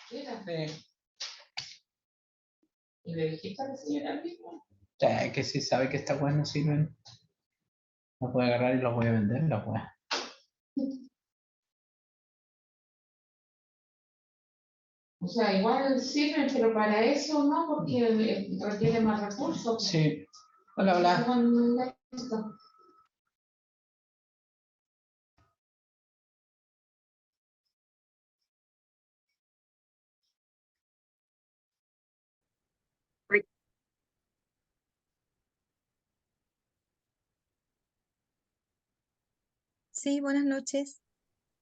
Sí. ¿Y le dijiste a la señora mismo? Ya, que si sabe que estas weas no sirven, las voy a agarrar y las voy a vender, las weas. O sea, igual sirven, pero para eso no, porque requiere más recursos. Sí. Hola, hola. Sí, buenas noches.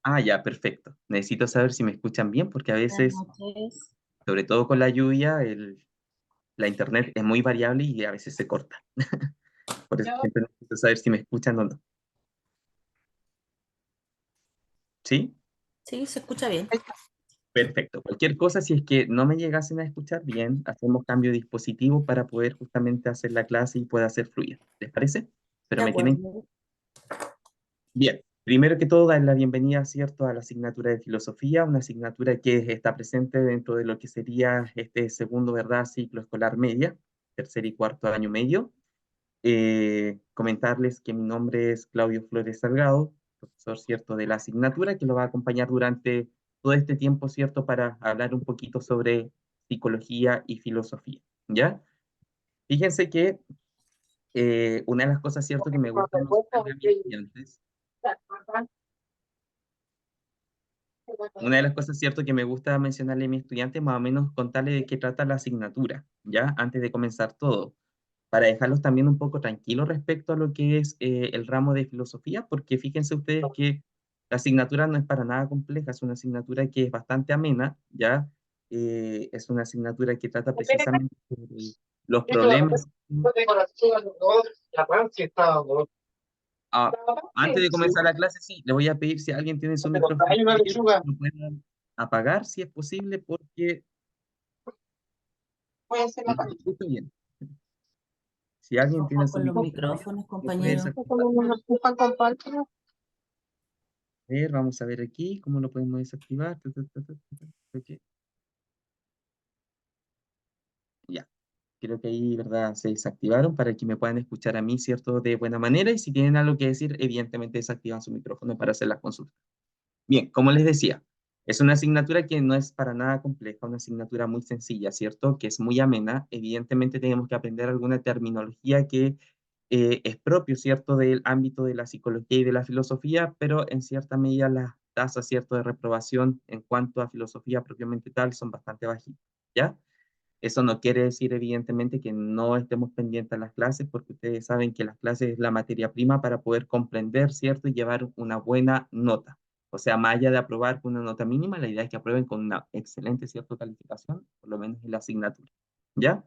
Ah, ya, perfecto. Necesito saber si me escuchan bien, porque a Buenas veces, noches. sobre todo con la lluvia, la internet es muy variable y a veces se corta. Por eso siempre necesito saber si me escuchan o no. ¿Sí? Sí, se escucha bien. Perfecto. Cualquier cosa, si es que no me llegasen a escuchar bien, hacemos cambio de dispositivo para poder justamente hacer la clase y pueda ser fluida. ¿Les parece? Pero De me tienen... acuerdo. Bien. Primero que todo, dar la bienvenida, ¿cierto?, a la asignatura de filosofía, una asignatura que está presente dentro de lo que sería este segundo, ¿verdad?, ciclo escolar media, tercer y cuarto año medio. Comentarles que mi nombre es Claudio Flores Salgado, profesor, ¿cierto?, de la asignatura, que lo va a acompañar durante todo este tiempo, ¿cierto?, para hablar un poquito sobre psicología y filosofía, ¿ya? Fíjense que una de las cosas, ¿cierto?, que me gusta mencionarle a mis estudiantes, una de las cosas, ¿cierto?, que me gusta mencionarle a mis estudiantes, más o menos contarle de qué trata la asignatura, ¿ya? Antes de comenzar todo, para dejarlos también un poco tranquilos respecto a lo que es el ramo de filosofía, porque fíjense ustedes que la asignatura no es para nada compleja, es una asignatura que es bastante amena, ¿ya? Es una asignatura que trata precisamente sobre los problemas. Ah, antes de comenzar la clase, sí, le voy a pedir si alguien tiene su micrófono abierto, que lo puedan apagar si es posible, porque no se escucha bien. Si alguien tiene su Con los micrófono micrófonos, abierto, lo puede compañero. desactivar. A ver, vamos a ver aquí cómo lo podemos desactivar. Ok. Ya, creo que ahí, ¿verdad? Se desactivaron para que me puedan escuchar a mí, ¿cierto? De buena manera. Y si tienen algo que decir, evidentemente desactivan su micrófono para hacer la consulta. Bien, como les decía, es una asignatura que no es para nada compleja, una asignatura muy sencilla, ¿cierto? Que es muy amena. Evidentemente tenemos que aprender alguna terminología que es propio, ¿cierto?, del ámbito de la psicología y de la filosofía, pero en cierta medida las tasas, ¿cierto?, de reprobación en cuanto a filosofía propiamente tal son bastante bajitas, ¿ya? Eso no quiere decir, evidentemente, que no estemos pendientes a las clases, porque ustedes saben que las clases es la materia prima para poder comprender, ¿cierto?, y llevar una buena nota. O sea, más allá de aprobar con una nota mínima, la idea es que aprueben con una excelente, ¿cierto?, calificación, por lo menos en la asignatura, ¿ya?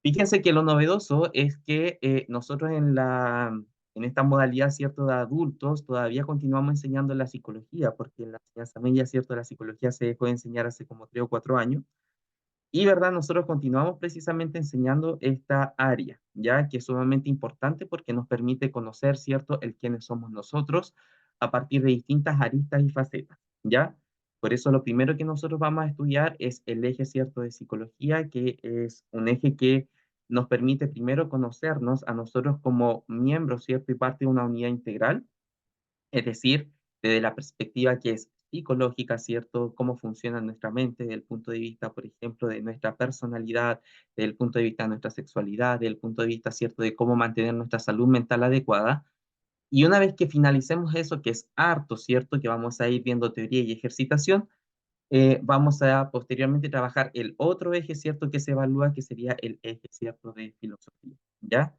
Fíjense que lo novedoso es que nosotros en esta modalidad, ¿cierto?, de adultos, todavía continuamos enseñando la psicología, porque en la enseñanza media, ¿cierto?, la psicología se dejó de enseñar hace como 3 o 4 años, y, ¿verdad?, nosotros continuamos precisamente enseñando esta área, ¿ya? Que es sumamente importante porque nos permite conocer, ¿cierto?, el quiénes somos nosotros a partir de distintas aristas y facetas, ¿ya? Por eso lo primero que nosotros vamos a estudiar es el eje, ¿cierto?, de psicología, que es un eje que nos permite primero conocernos a nosotros como miembros, ¿cierto?, y parte de una unidad integral, es decir, desde la perspectiva que es psicológica, ¿cierto? Cómo funciona nuestra mente desde el punto de vista, por ejemplo, de nuestra personalidad, desde el punto de vista de nuestra sexualidad, desde el punto de vista, ¿cierto?, de cómo mantener nuestra salud mental adecuada. Y una vez que finalicemos eso, que es harto, ¿cierto?, que vamos a ir viendo teoría y ejercitación, vamos a posteriormente trabajar el otro eje, ¿cierto?, que se evalúa, que sería el eje, ¿cierto?, de filosofía, ¿ya?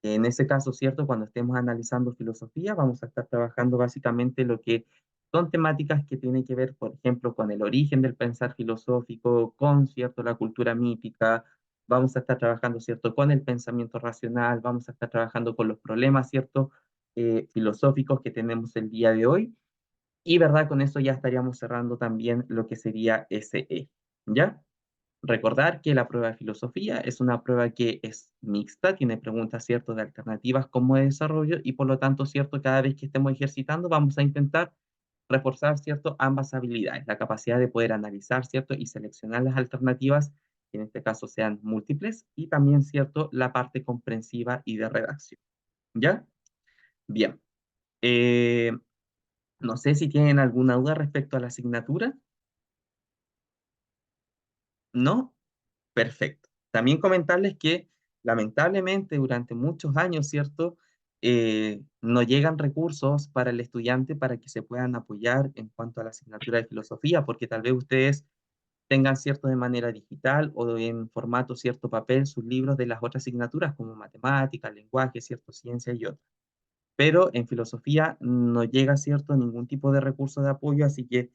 En ese caso, ¿cierto? Cuando estemos analizando filosofía, vamos a estar trabajando básicamente lo que son temáticas que tienen que ver, por ejemplo, con el origen del pensar filosófico, con, ¿cierto?, la cultura mítica, vamos a estar trabajando, ¿cierto?, con el pensamiento racional, vamos a estar trabajando con los problemas, ¿cierto?, filosóficos que tenemos el día de hoy, y, ¿verdad?, con eso ya estaríamos cerrando también lo que sería ese eje, ¿ya? Recordar que la prueba de filosofía es una prueba que es mixta, tiene preguntas, ¿cierto?, de alternativas como de desarrollo y por lo tanto, ¿cierto?, cada vez que estemos ejercitando vamos a intentar reforzar, ¿cierto?, ambas habilidades, la capacidad de poder analizar, ¿cierto?, y seleccionar las alternativas, que en este caso sean múltiples, y también, ¿cierto?, la parte comprensiva y de redacción. ¿Ya? Bien. No sé si tienen alguna duda respecto a la asignatura. ¿No? Perfecto. También comentarles que lamentablemente durante muchos años, ¿cierto? No llegan recursos para el estudiante para que se puedan apoyar en cuanto a la asignatura de filosofía, porque tal vez ustedes tengan, ¿cierto?, de manera digital o en formato, cierto, papel, sus libros de las otras asignaturas como matemáticas, lenguaje, cierto, ciencia y otras. Pero en filosofía no llega, ¿cierto?, ningún tipo de recurso de apoyo, así que,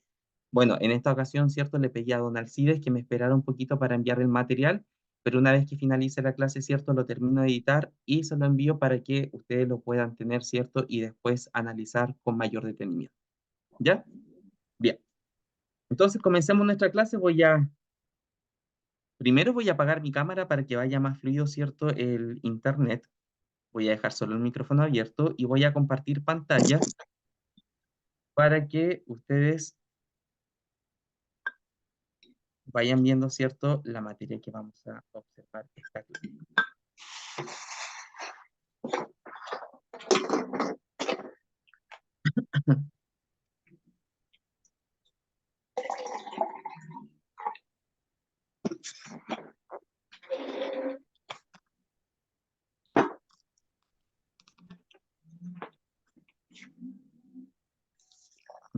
bueno, en esta ocasión, ¿cierto?, le pedí a don Alcides que me esperara un poquito para enviar el material, pero una vez que finalice la clase, ¿cierto?, lo termino de editar y se lo envío para que ustedes lo puedan tener, ¿cierto?, y después analizar con mayor detenimiento. ¿Ya? Bien. Entonces, comencemos nuestra clase. Primero voy a apagar mi cámara para que vaya más fluido, ¿cierto?, el internet. Voy a dejar solo el micrófono abierto y voy a compartir pantalla para que ustedes vayan viendo, ¿cierto?, la materia que vamos a observar esta clase.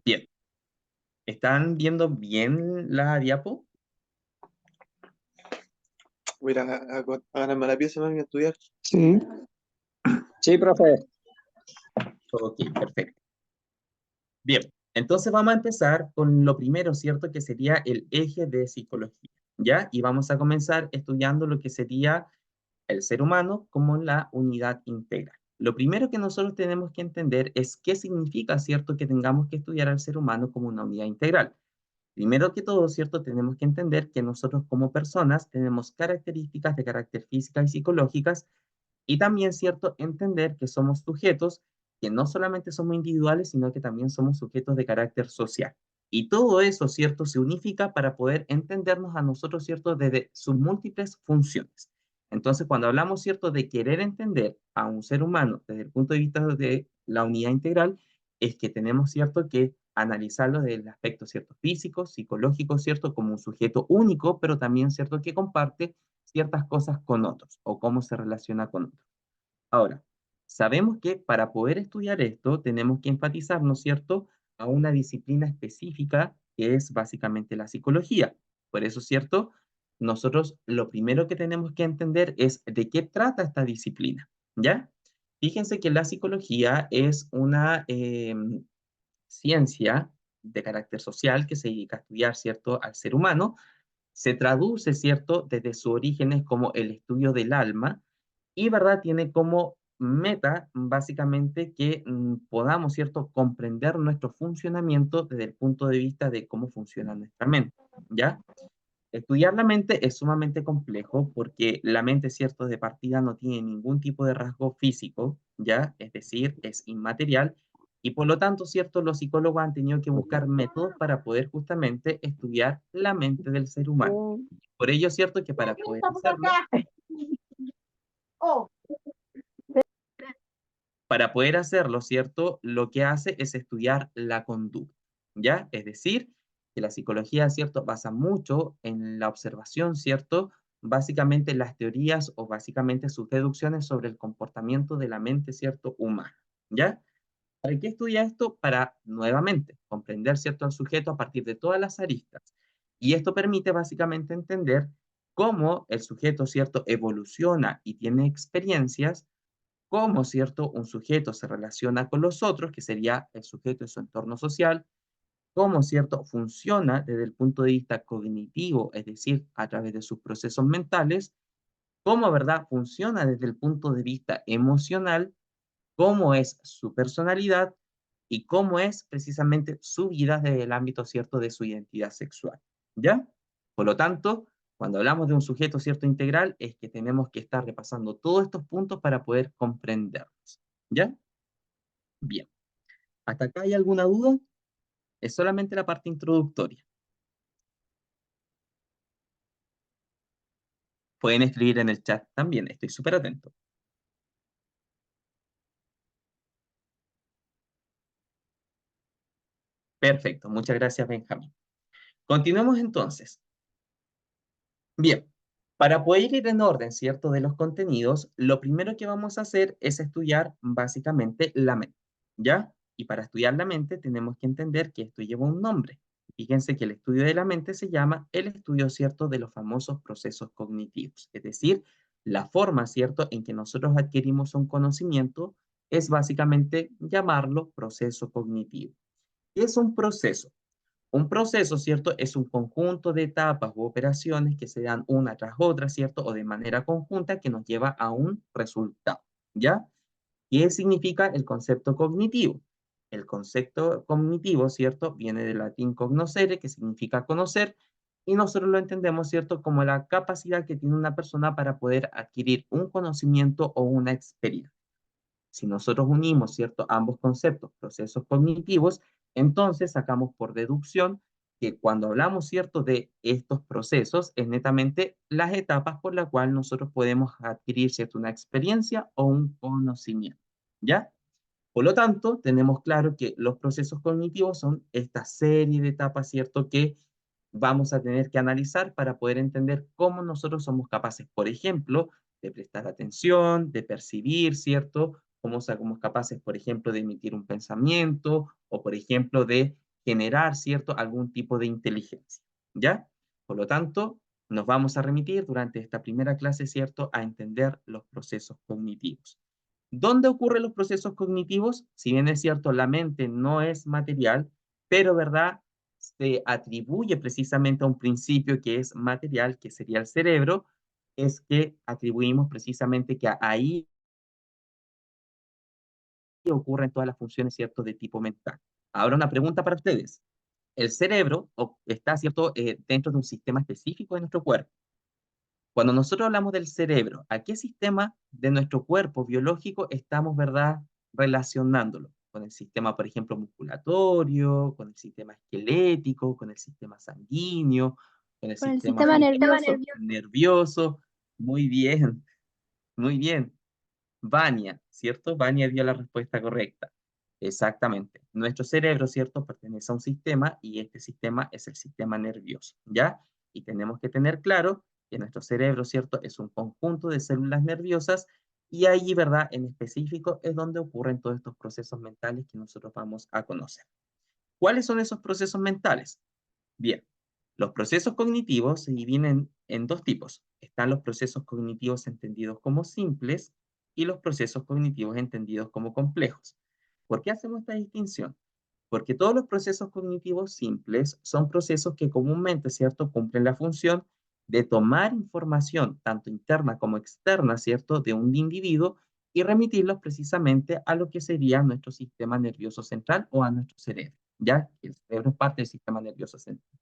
Bien. ¿Están viendo bien la diapo? Voy a ir a ganarme la pieza, mami, a estudiar. Sí, sí, profe. Ok, perfecto. Bien, entonces vamos a empezar con lo primero, ¿cierto?, que sería el eje de psicología, ¿ya? Y vamos a comenzar estudiando lo que sería el ser humano como la unidad integral. Lo primero que nosotros tenemos que entender es qué significa, ¿cierto?, que tengamos que estudiar al ser humano como una unidad integral. Primero que todo, ¿cierto?, tenemos que entender que nosotros como personas tenemos características de carácter físicas y psicológicas y también, ¿cierto?, entender que somos sujetos que no solamente somos individuales, sino que también somos sujetos de carácter social. Y todo eso, ¿cierto?, se unifica para poder entendernos a nosotros, ¿cierto?, desde sus múltiples funciones. Entonces, cuando hablamos, ¿cierto?, de querer entender a un ser humano desde el punto de vista de la unidad integral, es que tenemos, ¿cierto?, que analizarlo desde el aspecto, ¿cierto?, físico, psicológico, ¿cierto?, como un sujeto único, pero también, ¿cierto?, que comparte ciertas cosas con otros o cómo se relaciona con otros. Ahora, sabemos que para poder estudiar esto tenemos que enfatizar, ¿no es cierto?, a una disciplina específica que es básicamente la psicología. Por eso, ¿cierto?, nosotros lo primero que tenemos que entender es de qué trata esta disciplina, ¿ya? Fíjense que la psicología es una ciencia de carácter social que se dedica a estudiar, ¿cierto?, al ser humano. Se traduce, ¿cierto?, desde sus orígenes como el estudio del alma y, ¿verdad?, tiene como meta básicamente que podamos, ¿cierto?, comprender nuestro funcionamiento desde el punto de vista de cómo funciona nuestra mente, ¿ya? Estudiar la mente es sumamente complejo porque la mente, ¿cierto?, de partida no tiene ningún tipo de rasgo físico, ¿ya? Es decir, es inmaterial y por lo tanto, ¿cierto?, los psicólogos han tenido que buscar métodos para poder justamente estudiar la mente del ser humano. Por ello, ¿cierto?, que para poder hacerlo, ¿cierto?, lo que hace es estudiar la conducta, ¿ya? Es decir, que la psicología, ¿cierto?, basa mucho en la observación, ¿cierto?, básicamente las teorías o básicamente sus deducciones sobre el comportamiento de la mente, ¿cierto?, humana, ¿ya? ¿Para qué estudia esto? Para, nuevamente, comprender, ¿cierto?, al sujeto a partir de todas las aristas. Y esto permite básicamente entender cómo el sujeto, ¿cierto?, evoluciona y tiene experiencias, cómo, ¿cierto?, un sujeto se relaciona con los otros, que sería el sujeto de su entorno social, cómo, ¿cierto?, funciona desde el punto de vista cognitivo, es decir, a través de sus procesos mentales, cómo, ¿verdad?, funciona desde el punto de vista emocional, cómo es su personalidad y cómo es precisamente su vida desde el ámbito, ¿cierto?, de su identidad sexual, ¿ya? Por lo tanto, cuando hablamos de un sujeto, ¿cierto?, integral, es que tenemos que estar repasando todos estos puntos para poder comprenderlos, ¿ya? Bien. ¿Hasta acá hay alguna duda? Es solamente la parte introductoria. Pueden escribir en el chat también, estoy súper atento. Perfecto, muchas gracias, Benjamín. Continuemos entonces. Bien, para poder ir en orden, ¿cierto?, de los contenidos, lo primero que vamos a hacer es estudiar básicamente la mente, ¿ya? Y para estudiar la mente tenemos que entender que esto lleva un nombre. Fíjense que el estudio de la mente se llama el estudio, ¿cierto?, de los famosos procesos cognitivos. Es decir, la forma, ¿cierto?, en que nosotros adquirimos un conocimiento es básicamente llamarlo proceso cognitivo. ¿Qué es un proceso? Un proceso, ¿cierto? Es un conjunto de etapas u operaciones que se dan una tras otra, ¿cierto? O de manera conjunta que nos lleva a un resultado, ¿ya? ¿Qué significa el concepto cognitivo? El concepto cognitivo, ¿cierto? Viene del latín cognoscere, que significa conocer, y nosotros lo entendemos, ¿cierto? Como la capacidad que tiene una persona para poder adquirir un conocimiento o una experiencia. Si nosotros unimos, ¿cierto?, ambos conceptos, procesos cognitivos, entonces sacamos por deducción que cuando hablamos, ¿cierto?, de estos procesos, es netamente las etapas por las cuales nosotros podemos adquirir, ¿cierto?, una experiencia o un conocimiento, ¿ya? Por lo tanto, tenemos claro que los procesos cognitivos son esta serie de etapas, ¿cierto?, que vamos a tener que analizar para poder entender cómo nosotros somos capaces, por ejemplo, de prestar atención, de percibir, ¿cierto? Cómo somos capaces, por ejemplo, de emitir un pensamiento o, por ejemplo, de generar, ¿cierto?, algún tipo de inteligencia, ¿ya? Por lo tanto, nos vamos a remitir durante esta primera clase, ¿cierto?, a entender los procesos cognitivos. ¿Dónde ocurren los procesos cognitivos? Si bien es cierto, la mente no es material, pero, ¿verdad?, se atribuye precisamente a un principio que es material, que sería el cerebro, es que atribuimos precisamente que ahí ocurren todas las funciones, ¿cierto?, de tipo mental. Ahora una pregunta para ustedes. El cerebro está, ¿cierto?, dentro de un sistema específico de nuestro cuerpo. Cuando nosotros hablamos del cerebro, ¿a qué sistema de nuestro cuerpo biológico estamos, verdad, relacionándolo? Con el sistema, por ejemplo, musculatorio, con el sistema esquelético, con el sistema sanguíneo, con el Con el sistema sistema nervioso. nervioso. Muy bien, muy bien. Vania, ¿cierto? Vania dio la respuesta correcta. Exactamente. Nuestro cerebro, ¿cierto?, pertenece a un sistema y este sistema es el sistema nervioso, ¿ya? Y tenemos que tener claro que nuestro cerebro, ¿cierto?, es un conjunto de células nerviosas y ahí, ¿verdad?, en específico es donde ocurren todos estos procesos mentales que nosotros vamos a conocer. ¿Cuáles son esos procesos mentales? Bien, los procesos cognitivos se dividen en dos tipos. Están los procesos cognitivos entendidos como simples y los procesos cognitivos entendidos como complejos. ¿Por qué hacemos esta distinción? Porque todos los procesos cognitivos simples son procesos que comúnmente, ¿cierto?, cumplen la función de tomar información, tanto interna como externa, ¿cierto?, de un individuo y remitirlos precisamente a lo que sería nuestro sistema nervioso central o a nuestro cerebro, ¿ya? El cerebro es parte del sistema nervioso central.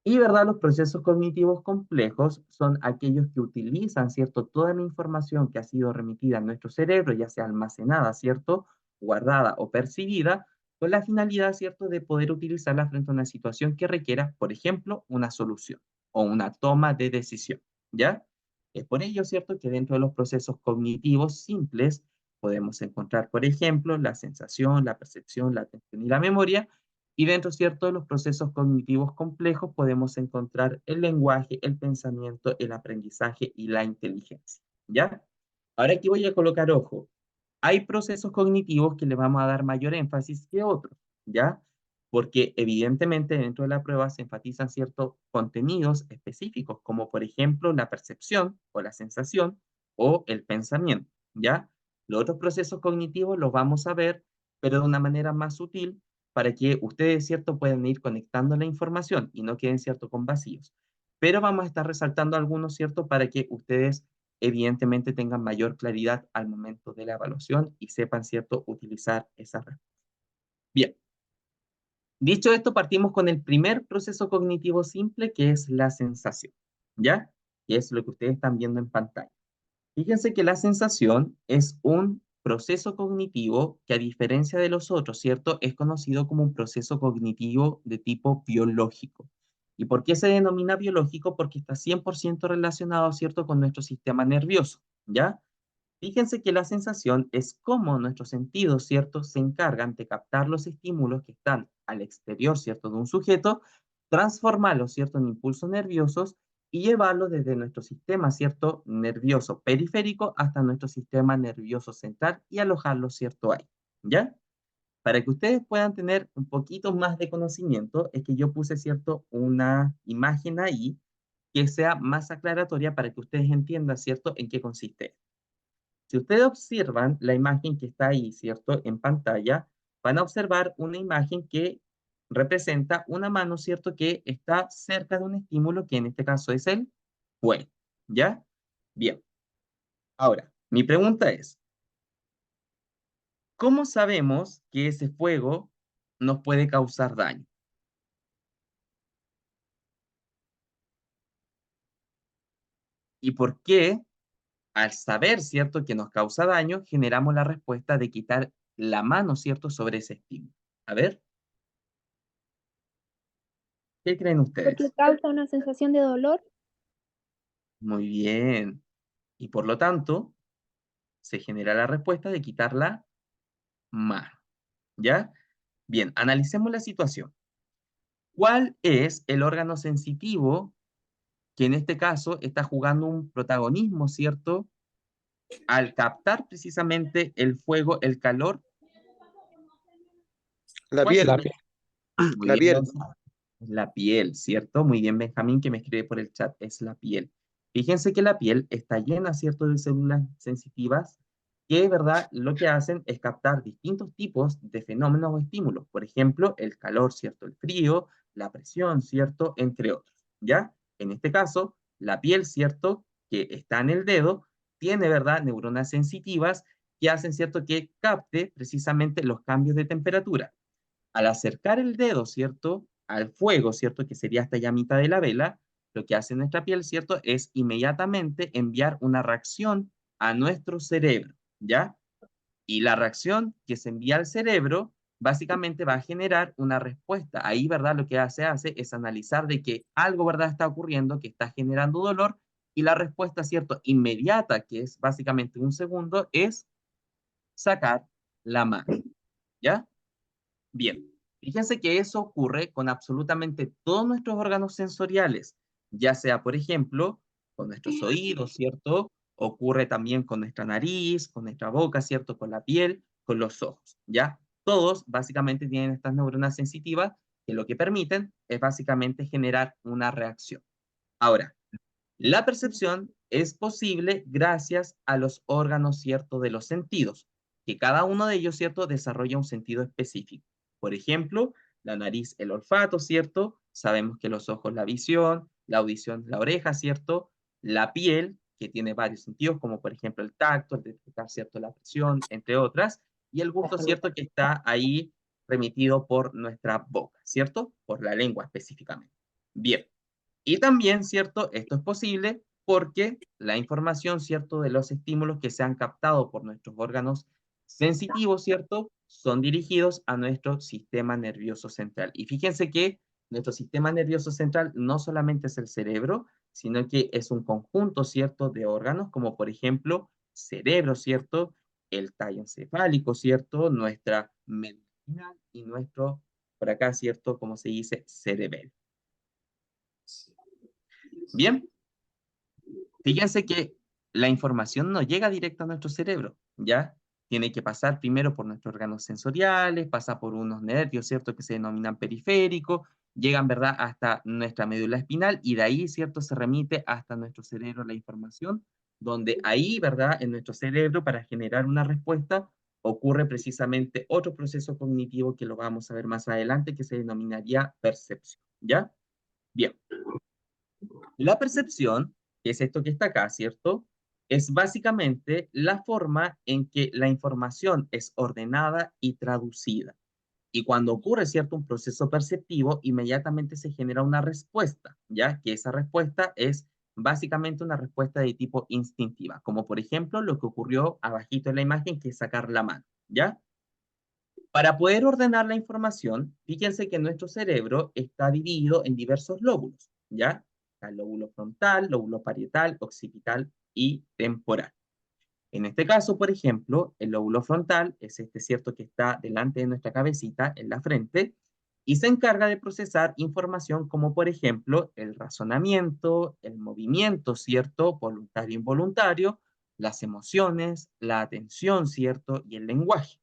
Y, ¿verdad?, los procesos cognitivos complejos son aquellos que utilizan, ¿cierto?, toda la información que ha sido remitida a nuestro cerebro, ya sea almacenada, ¿cierto?, guardada o percibida, con la finalidad, ¿cierto?, de poder utilizarla frente a una situación que requiera, por ejemplo, una solución o una toma de decisión, ¿ya? Es por ello, ¿cierto?, que dentro de los procesos cognitivos simples podemos encontrar, por ejemplo, la sensación, la percepción, la atención y la memoria, y dentro, ¿cierto?, de los procesos cognitivos complejos podemos encontrar el lenguaje, el pensamiento, el aprendizaje y la inteligencia, ¿ya? Ahora aquí voy a colocar ojo. Hay procesos cognitivos que le vamos a dar mayor énfasis que otros, ¿ya? Porque evidentemente dentro de la prueba se enfatizan ciertos contenidos específicos, como por ejemplo la percepción o la sensación o el pensamiento, ¿ya? Los otros procesos cognitivos los vamos a ver, pero de una manera más sutil, para que ustedes, ¿cierto?, puedan ir conectando la información y no queden, ¿cierto?, con vacíos. Pero vamos a estar resaltando algunos, ¿cierto?, para que ustedes evidentemente tengan mayor claridad al momento de la evaluación y sepan, ¿cierto?, utilizar esa respuesta. Bien. Dicho esto, partimos con el primer proceso cognitivo simple, que es la sensación, ¿ya? Que es lo que ustedes están viendo en pantalla. Fíjense que la sensación es un proceso cognitivo que, a diferencia de los otros, ¿cierto?, es conocido como un proceso cognitivo de tipo biológico. ¿Y por qué se denomina biológico? Porque está 100% relacionado, ¿cierto?, con nuestro sistema nervioso, ¿ya? Fíjense que la sensación es cómo nuestros sentidos, ¿cierto?, se encargan de captar los estímulos que están al exterior, ¿cierto?, de un sujeto, transformarlos, ¿cierto?, en impulsos nerviosos y llevarlos desde nuestro sistema, ¿cierto?, nervioso periférico hasta nuestro sistema nervioso central y alojarlos, ¿cierto?, ahí, ¿ya? Para que ustedes puedan tener un poquito más de conocimiento, es que yo puse, ¿cierto?, una imagen ahí que sea más aclaratoria para que ustedes entiendan, ¿cierto?, en qué consiste. Si ustedes observan la imagen que está ahí, ¿cierto?, en pantalla, van a observar una imagen que representa una mano, ¿cierto?, que está cerca de un estímulo, que en este caso es el fuego, ¿ya? Bien. Ahora, mi pregunta es, ¿cómo sabemos que ese fuego nos puede causar daño? ¿Y por qué, al saber, ¿cierto?, que nos causa daño, generamos la respuesta de quitar la mano, ¿cierto?, sobre ese estímulo? A ver, ¿qué creen Porque ustedes? causa una sensación de dolor. Muy bien. Y por lo tanto, se genera la respuesta de quitar la mano, ¿ya? Bien, analicemos la situación. ¿Cuál es el órgano sensitivo que en este caso está jugando un protagonismo, ¿cierto?, al captar precisamente el fuego, el calor? La ¿Cuál piel, La sería? piel. Muy la bien, piel. Gonzalo. La piel, ¿cierto? Muy bien, Benjamín, que me escribe por el chat, es la piel. Fíjense que la piel está llena, ¿cierto?, de células sensitivas que, ¿verdad?, lo que hacen es captar distintos tipos de fenómenos o estímulos. Por ejemplo, el calor, ¿cierto?, el frío, la presión, ¿cierto?, entre otros, ¿ya? En este caso, la piel, ¿cierto?, que está en el dedo, tiene, ¿verdad?, neuronas sensitivas que hacen, ¿cierto?, que capte precisamente los cambios de temperatura. Al acercar el dedo, ¿cierto?, al fuego, ¿cierto?, que sería esta llamita de la vela, lo que hace nuestra piel, ¿cierto?, es inmediatamente enviar una reacción a nuestro cerebro, ¿ya? Y la reacción que se envía al cerebro básicamente va a generar una respuesta. Ahí, ¿verdad?, lo que hace es analizar de que algo, ¿verdad?, está ocurriendo, que está generando dolor, y la respuesta, ¿cierto?, inmediata, que es básicamente un segundo, es sacar la mano, ¿ya? Bien, fíjense que eso ocurre con absolutamente todos nuestros órganos sensoriales, ya sea, por ejemplo, con nuestros oídos, ¿cierto? Ocurre también con nuestra nariz, con nuestra boca, ¿cierto? Con la piel, con los ojos, ¿ya? Todos básicamente tienen estas neuronas sensitivas que lo que permiten es básicamente generar una reacción. Ahora, la percepción es posible gracias a los órganos, ¿cierto?, de los sentidos, que cada uno de ellos, ¿cierto?, desarrolla un sentido específico. Por ejemplo, la nariz, el olfato, ¿cierto? Sabemos que los ojos, la visión, la audición, la oreja, ¿cierto? La piel, que tiene varios sentidos, como por ejemplo el tacto, el detectar, ¿cierto?, la presión, entre otras, y el gusto, ¿cierto?, que está ahí remitido por nuestra boca, ¿cierto? Por la lengua específicamente. Bien. Y también, ¿cierto? Esto es posible porque la información, ¿cierto?, de los estímulos que se han captado por nuestros órganos sensitivos, ¿cierto?, son dirigidos a nuestro sistema nervioso central. Y fíjense que nuestro sistema nervioso central no solamente es el cerebro, sino que es un conjunto, ¿cierto?, de órganos, como por ejemplo, cerebro, ¿cierto?, el tallo encefálico, ¿cierto?, nuestra médula espinal y nuestro, por acá, ¿cierto?, como se dice, cerebelo. Bien, fíjense que la información no llega directo a nuestro cerebro, ¿ya? Tiene que pasar primero por nuestros órganos sensoriales, pasa por unos nervios, ¿cierto?, que se denominan periféricos, llegan, ¿verdad?, hasta nuestra médula espinal y de ahí, ¿cierto?, se remite hasta nuestro cerebro la información, donde ahí, ¿verdad?, en nuestro cerebro, para generar una respuesta, ocurre precisamente otro proceso cognitivo que lo vamos a ver más adelante, que se denominaría percepción, ¿ya? Bien. La percepción, que es esto que está acá, ¿cierto? Es básicamente la forma en que la información es ordenada y traducida. Y cuando ocurre, ¿cierto?, un proceso perceptivo, inmediatamente se genera una respuesta, ¿ya? Que esa respuesta es básicamente una respuesta de tipo instintiva, como por ejemplo lo que ocurrió abajito en la imagen, que es sacar la mano, ¿ya? Para poder ordenar la información, fíjense que nuestro cerebro está dividido en diversos lóbulos, ¿ya? Está el lóbulo frontal, lóbulo parietal, occipital y temporal. En este caso, por ejemplo, el lóbulo frontal es este, ¿cierto?, que está delante de nuestra cabecita, en la frente, y se encarga de procesar información como, por ejemplo, el razonamiento, el movimiento, ¿cierto?, voluntario e involuntario, las emociones, la atención, ¿cierto?, y el lenguaje.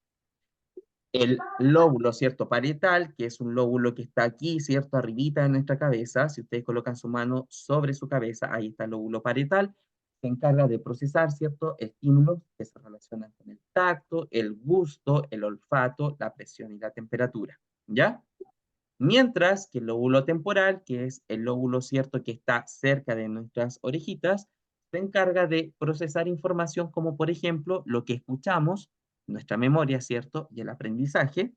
El lóbulo, ¿cierto?, parietal, que es un lóbulo que está aquí, ¿cierto?, arribita de nuestra cabeza. Si ustedes colocan su mano sobre su cabeza, ahí está el lóbulo parietal. Se encarga de procesar, ¿cierto?, estímulos que se relacionan con el tacto, el gusto, el olfato, la presión y la temperatura, ¿ya? Mientras que el lóbulo temporal, que es el lóbulo, ¿cierto?, que está cerca de nuestras orejitas, se encarga de procesar información como, por ejemplo, lo que escuchamos, nuestra memoria, ¿cierto?, y el aprendizaje.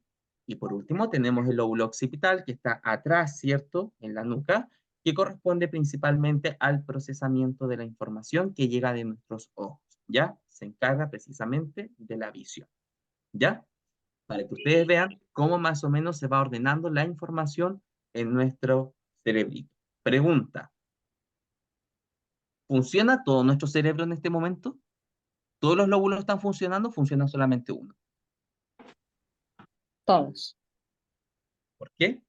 Y por último tenemos el lóbulo occipital, que está atrás, ¿cierto?, en la nuca, que corresponde principalmente al procesamiento de la información que llega de nuestros ojos, ¿ya? Se encarga precisamente de la visión, ¿ya? Para que ustedes vean cómo más o menos se va ordenando la información en nuestro cerebrito. Pregunta: ¿funciona todo nuestro cerebro en este momento? ¿Todos los lóbulos están funcionando o funciona solamente uno? Todos. ¿Por qué?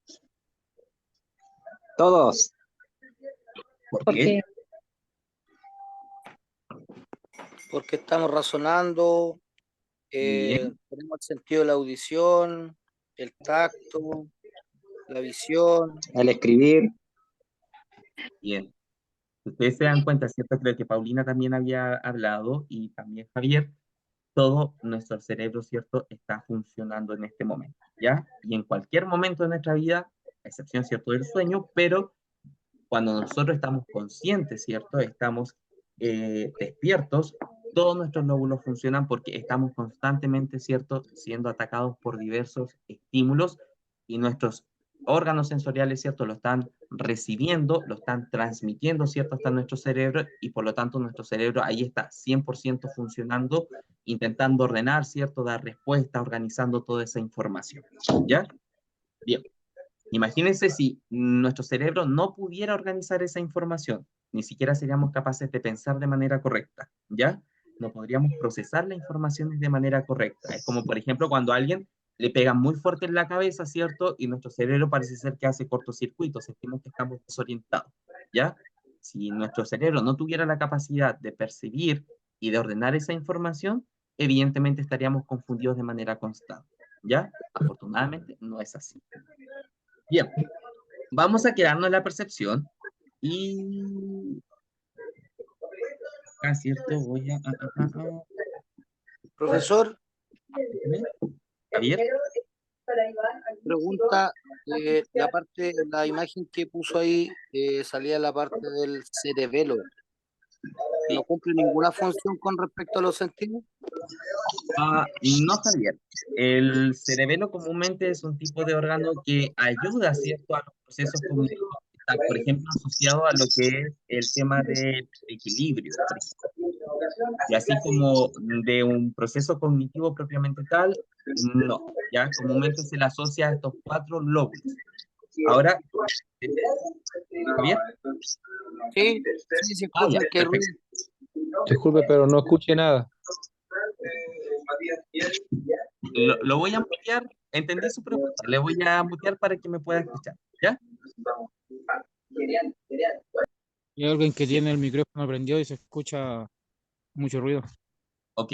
Todos. ¿Por Porque qué? Porque estamos razonando, Bien, tenemos el sentido de la audición, el tacto, la visión. al escribir, bien. Ustedes se dan cuenta, ¿cierto? Creo que Paulina también había hablado y también Javier. Todo nuestro cerebro, ¿cierto?, está funcionando en este momento, ¿ya? Y en cualquier momento de nuestra vida, a excepción, ¿cierto?, del sueño, pero cuando nosotros estamos conscientes, ¿cierto?, estamos despiertos, todos nuestros lóbulos funcionan porque estamos constantemente, ¿cierto?, siendo atacados por diversos estímulos y nuestros órganos sensoriales, ¿cierto?, lo están recibiendo, lo están transmitiendo, ¿cierto?, hasta nuestro cerebro, y por lo tanto nuestro cerebro ahí está 100% funcionando, intentando ordenar, ¿cierto?, dar respuesta, organizando toda esa información, ¿ya? Bien. Imagínense si nuestro cerebro no pudiera organizar esa información, ni siquiera seríamos capaces de pensar de manera correcta, ¿ya? No podríamos procesar las informaciones de manera correcta. Es como, por ejemplo, cuando a alguien le pega muy fuerte en la cabeza, ¿cierto? Y nuestro cerebro parece ser que hace cortocircuito, sentimos que estamos desorientados, ¿ya? Si nuestro cerebro no tuviera la capacidad de percibir y de ordenar esa información, evidentemente estaríamos confundidos de manera constante, ¿ya? Afortunadamente no es así. Bien, vamos a quedarnos en la percepción y... Ah, cierto, voy a... Profesor, Déjeme. Javier. pregunta, la imagen que puso ahí salía la parte del cerebelo. ¿No cumple ninguna función con respecto a los sentidos? No, Javier. El cerebelo comúnmente es un tipo de órgano que ayuda, ¿cierto?, a los procesos cognitivos. Está, por ejemplo, asociado a lo que es el tema del equilibrio, por ejemplo. Y así como de un proceso cognitivo propiamente tal, no, ya comúnmente se le asocia a estos 4 lóbulos. Ahora, ¿Javier? Sí, Ya, disculpe, que hay ruido. perfecto. Disculpe, pero no escuché nada. Lo voy a mutear, entendí su pregunta, le voy a mutear para que me pueda escuchar, ¿ya? Hay alguien que tiene el micrófono prendido y se escucha mucho ruido. Ok.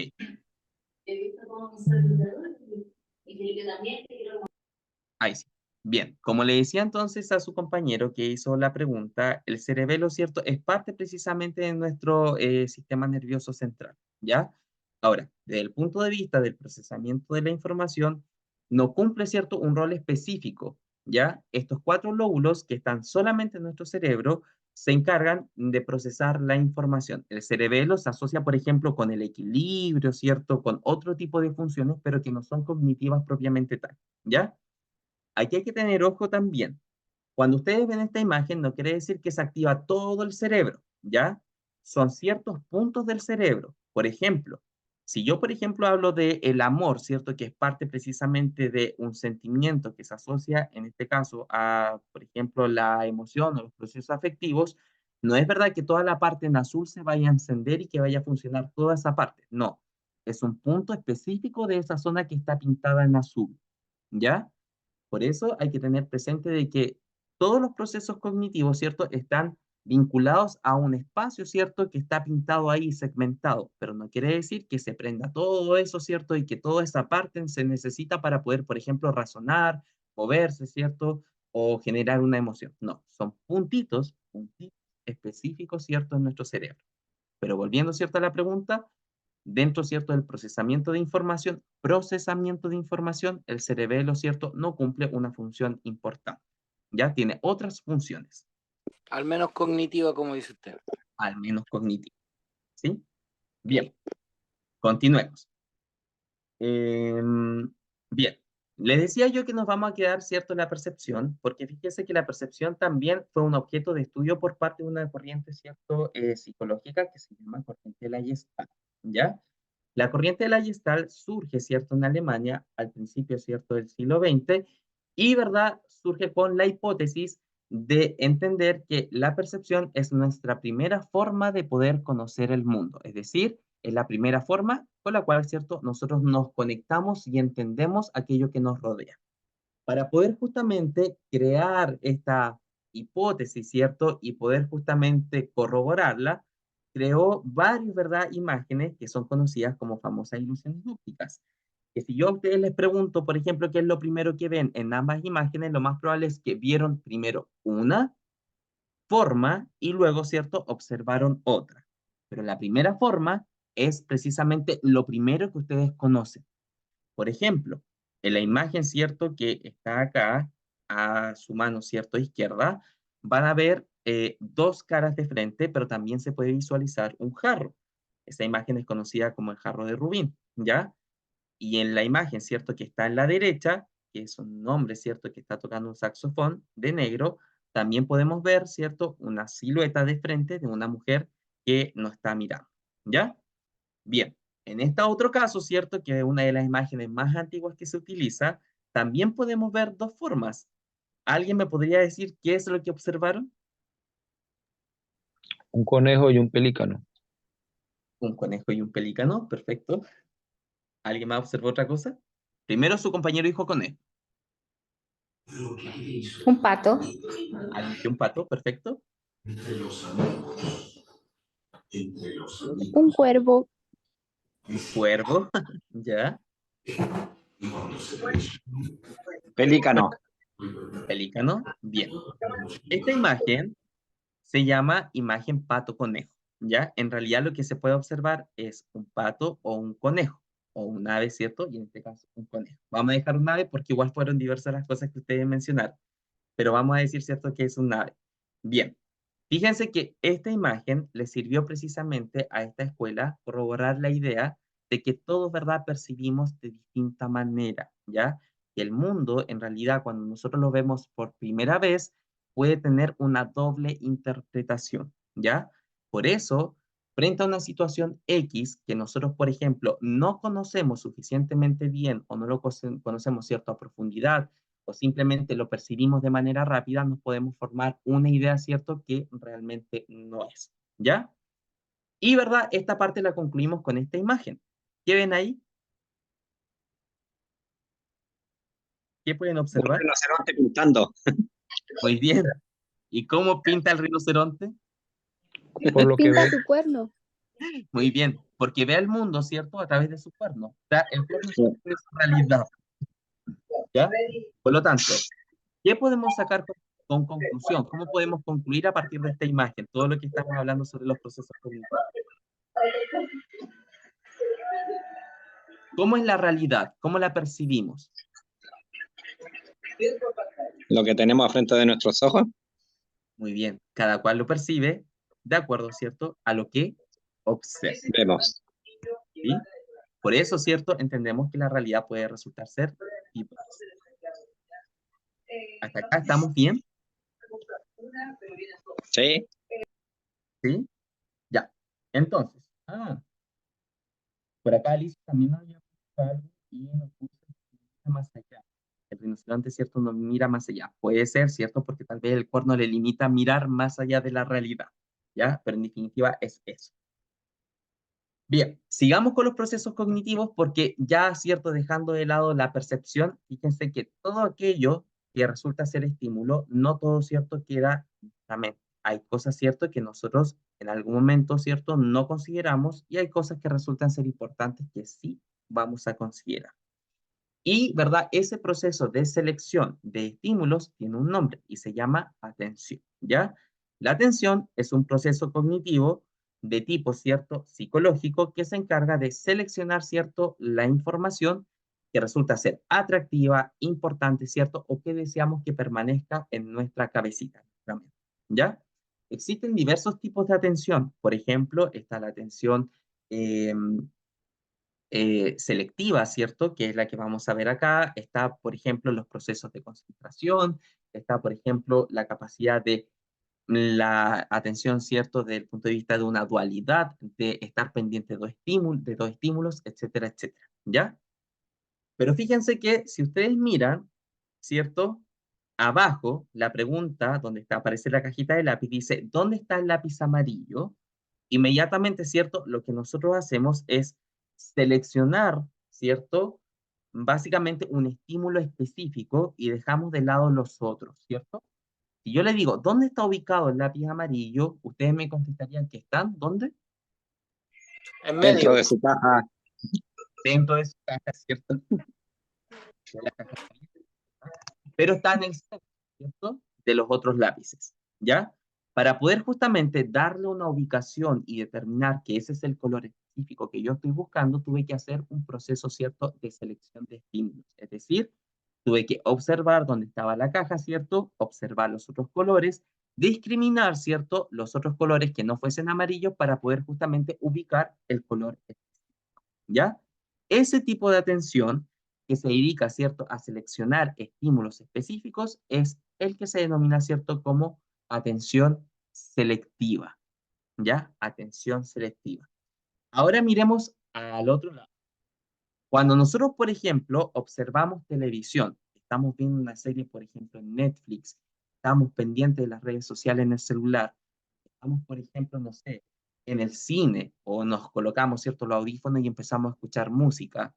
Ahí sí. Bien, como le decía entonces a su compañero que hizo la pregunta, el cerebelo, ¿cierto?, es parte precisamente de nuestro sistema nervioso central, ¿ya? Ahora, desde el punto de vista del procesamiento de la información, no cumple, ¿cierto?, un rol específico, ¿ya? Estos 4 lóbulos que están solamente en nuestro cerebro se encargan de procesar la información. El cerebelo se asocia, por ejemplo, con el equilibrio, ¿cierto?, con otro tipo de funciones, pero que no son cognitivas propiamente tal, ¿ya? Aquí hay que tener ojo también. Cuando ustedes ven esta imagen, no quiere decir que se activa todo el cerebro, ¿ya? Son ciertos puntos del cerebro. Por ejemplo, si yo, por ejemplo, hablo de el amor, ¿cierto? Que es parte precisamente de un sentimiento que se asocia, en este caso, a, por ejemplo, la emoción o los procesos afectivos, no es verdad que toda la parte en azul se vaya a encender y que vaya a funcionar toda esa parte. No, es un punto específico de esa zona que está pintada en azul, ¿ya? Por eso hay que tener presente de que todos los procesos cognitivos, ¿cierto? Están vinculados a un espacio, ¿cierto? Que está pintado ahí, segmentado, pero no quiere decir que se prenda todo eso, ¿cierto? Y que toda esa parte se necesita para poder, por ejemplo, razonar, moverse, ¿cierto? O generar una emoción. No, son puntitos específicos, ¿cierto? En nuestro cerebro. Pero volviendo, ¿cierto? A la pregunta, dentro, ¿cierto?, del procesamiento de información, el cerebelo, ¿cierto?, no cumple una función importante. Ya tiene otras funciones. Al menos cognitiva, como dice usted. Al menos cognitiva. ¿Sí? Bien. Continuemos. Bien. Les decía yo que nos vamos a quedar, ¿cierto?, en la percepción, porque fíjese que la percepción también fue un objeto de estudio por parte de una corriente, ¿cierto?, psicológica que se llama corriente de la Gestalt. ¿Ya? La corriente de la Gestalt surge, ¿cierto?, en Alemania al principio, ¿cierto?, del siglo XX y, ¿verdad?, surge con la hipótesis de entender que la percepción es nuestra primera forma de poder conocer el mundo, es decir, es la primera forma con la cual, ¿cierto?, nosotros nos conectamos y entendemos aquello que nos rodea. Para poder justamente crear esta hipótesis, ¿cierto?, y poder justamente corroborarla, creó varias, ¿verdad?, imágenes que son conocidas como famosas ilusiones ópticas. Que si yo a ustedes les pregunto, por ejemplo, qué es lo primero que ven en ambas imágenes, lo más probable es que vieron primero una forma y luego, ¿cierto?, observaron otra. Pero la primera forma es precisamente lo primero que ustedes conocen. Por ejemplo, en la imagen, ¿cierto?, que está acá, a su mano, ¿cierto?, izquierda, van a ver dos caras de frente, pero también se puede visualizar un jarro. Esa imagen es conocida como el jarro de Rubín, ¿ya? Y en la imagen, ¿cierto?, que está en la derecha, que es un hombre, ¿cierto?, que está tocando un saxofón de negro, también podemos ver, ¿cierto?, una silueta de frente de una mujer que nos está mirando, ¿ya? Bien, en este otro caso, ¿cierto?, que es una de las imágenes más antiguas que se utiliza, también podemos ver dos formas. ¿Alguien me podría decir qué es lo que observaron? Un conejo y un pelícano. Un conejo y un pelícano, perfecto. ¿Alguien más observó otra cosa? Primero su compañero dijo conejo. Un pato. ¿Alguien dijo un pato? Perfecto. Un cuervo. Un cuervo, ya. Pelícano. Pelícano, bien. Esta imagen se llama imagen pato-conejo, ¿ya? En realidad lo que se puede observar es un pato o un conejo, o un ave, ¿cierto? Y en este caso, un conejo. Vamos a dejar un ave porque igual fueron diversas las cosas que ustedes mencionaron, pero vamos a decir, ¿cierto?, que es un ave. Bien, fíjense que esta imagen le sirvió precisamente a esta escuela corroborar la idea de que todos, ¿verdad?, percibimos de distinta manera, ¿ya? Que el mundo, en realidad, cuando nosotros lo vemos por primera vez, puede tener una doble interpretación, ¿ya? Por eso, frente a una situación X que nosotros, por ejemplo, no conocemos suficientemente bien o no lo conocemos, ¿cierto?, a profundidad, o simplemente lo percibimos de manera rápida, nos podemos formar una idea, ¿cierto?, que realmente no es, ¿ya? Y, ¿verdad?, esta parte la concluimos con esta imagen. ¿Qué ven ahí? ¿Qué pueden Un observar? rinoceronte pintando. Muy bien. ¿Y cómo pinta el rinoceronte? Por lo que Pinta ve. su cuerno. Muy bien, porque ve el mundo, ¿cierto?, a través de su cuerno. O sea, el cuerno siempre es su realidad, ¿ya? Por lo tanto, ¿qué podemos sacar con conclusión? ¿Cómo podemos concluir a partir de esta imagen todo lo que estamos hablando sobre los procesos cognitivos? ¿Cómo es la realidad? ¿Cómo la percibimos? Lo que tenemos a frente de nuestros ojos. Muy bien, cada cual lo percibe de acuerdo, ¿cierto?, a lo que observa. Vemos. ¿Sí? Por eso, ¿cierto?, entendemos que la realidad puede resultar ser hipótesis. ¿Hasta acá estamos bien? Sí. ¿Sí? Ya. Entonces, por acá Alicia también nos había puesto algo y nos puso que mira más allá. El rinoceronte, ¿cierto? No mira más allá. Puede ser, ¿cierto? Porque tal vez el cuerno le limita a mirar más allá de la realidad, ¿ya? Pero en definitiva es eso. Bien, sigamos con los procesos cognitivos porque ya, ¿cierto? Dejando de lado la percepción, fíjense que todo aquello que resulta ser estímulo, no todo, ¿cierto? Queda la mente. Hay cosas, ¿cierto? Que nosotros en algún momento, ¿cierto? No consideramos y hay cosas que resultan ser importantes que sí vamos a considerar. Y, ¿verdad? Ese proceso de selección de estímulos tiene un nombre y se llama atención, ¿ya? La atención es un proceso cognitivo de tipo, ¿cierto? Psicológico que se encarga de seleccionar, ¿cierto? La información que resulta ser atractiva, importante, ¿cierto? O que deseamos que permanezca en nuestra cabecita, ¿ya? Existen diversos tipos de atención. Por ejemplo, está la atención selectiva, ¿cierto? Que es la que vamos a ver acá. Está, por ejemplo, los procesos de concentración, está, por ejemplo, la capacidad de la atención, ¿cierto? Desde el punto de vista de una dualidad, de estar pendiente de dos estímulos, etcétera, etcétera, ¿ya? Pero fíjense que si ustedes miran, ¿cierto? Abajo, la pregunta, donde está, aparece la cajita de lápiz, dice, ¿dónde está el lápiz amarillo? Inmediatamente, ¿cierto? Lo que nosotros hacemos es seleccionar, ¿cierto? Básicamente un estímulo específico y dejamos de lado los otros, ¿cierto? Si yo le digo, ¿dónde está ubicado el lápiz amarillo? Ustedes me contestarían que están, ¿dónde? En Dentro medio. de su caja. Dentro de su caja, ¿cierto? De la caja amarilla. Pero está en el centro, ¿cierto? De los otros lápices, ¿ya? Para poder justamente darle una ubicación y determinar que ese es el color específico que yo estoy buscando, tuve que hacer un proceso, ¿cierto?, de selección de estímulos. Es decir, tuve que observar dónde estaba la caja, ¿cierto? Observar los otros colores, discriminar, ¿cierto?, los otros colores que no fuesen amarillos para poder justamente ubicar el color específico, ¿ya? Ese tipo de atención que se dedica, ¿cierto?, a seleccionar estímulos específicos es el que se denomina, ¿cierto?, como atención selectiva, ¿ya? Atención selectiva. Ahora miremos al otro lado. Cuando nosotros, por ejemplo, observamos televisión, estamos viendo una serie, por ejemplo, en Netflix, estamos pendientes de las redes sociales en el celular, estamos, por ejemplo, no sé, en el cine, o nos colocamos, ¿cierto?, los audífonos y empezamos a escuchar música.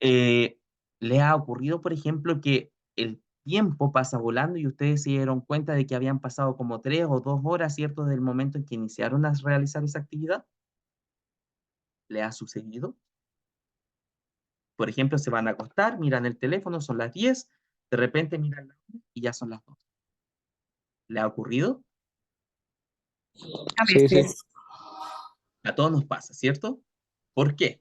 ¿Le ha ocurrido, por ejemplo, que el tiempo pasa volando y ustedes se dieron cuenta de que habían pasado como 3 o 2 horas, ¿cierto?, del momento en que iniciaron a realizar esa actividad? ¿Le ha sucedido? Por ejemplo, se van a acostar, miran el teléfono, son las 10, de repente miran la hora y ya son las 2. ¿Le ha ocurrido? A Sí, sí. veces. A todos nos pasa, ¿cierto? ¿Por qué?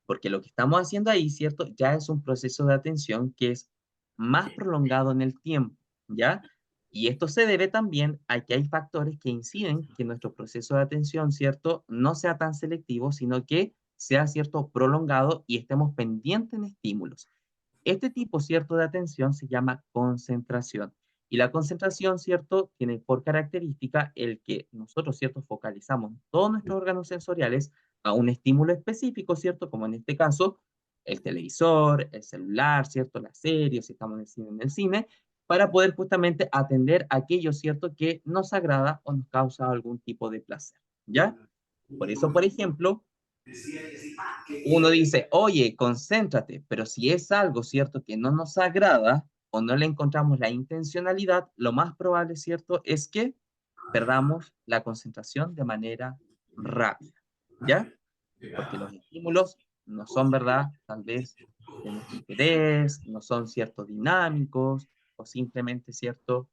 Porque lo que estamos haciendo ahí, ¿cierto? Ya es un proceso de atención que es más prolongado en el tiempo, ¿ya? Y esto se debe también a que hay factores que inciden que nuestro proceso de atención, ¿cierto? No sea tan selectivo, sino que sea, ¿cierto?, prolongado y estemos pendientes en estímulos. Este tipo, ¿cierto?, de atención se llama concentración. Y la concentración, ¿cierto?, tiene por característica el que nosotros, ¿cierto?, focalizamos todos nuestros órganos sensoriales a un estímulo específico, ¿cierto?, como en este caso, el televisor, el celular, ¿cierto?, la serie, si estamos en el cine, para poder justamente atender aquello, ¿cierto?, que nos agrada o nos causa algún tipo de placer, ¿ya? Por eso, por ejemplo, uno dice, oye, concéntrate, pero si es algo, ¿cierto?, que no nos agrada o no le encontramos la intencionalidad, lo más probable, ¿cierto?, es que perdamos la concentración de manera rápida, ¿ya? Porque los estímulos no son, ¿verdad?, tal vez de nuestro interés, no son, ¿cierto?, dinámicos o simplemente, ¿cierto?,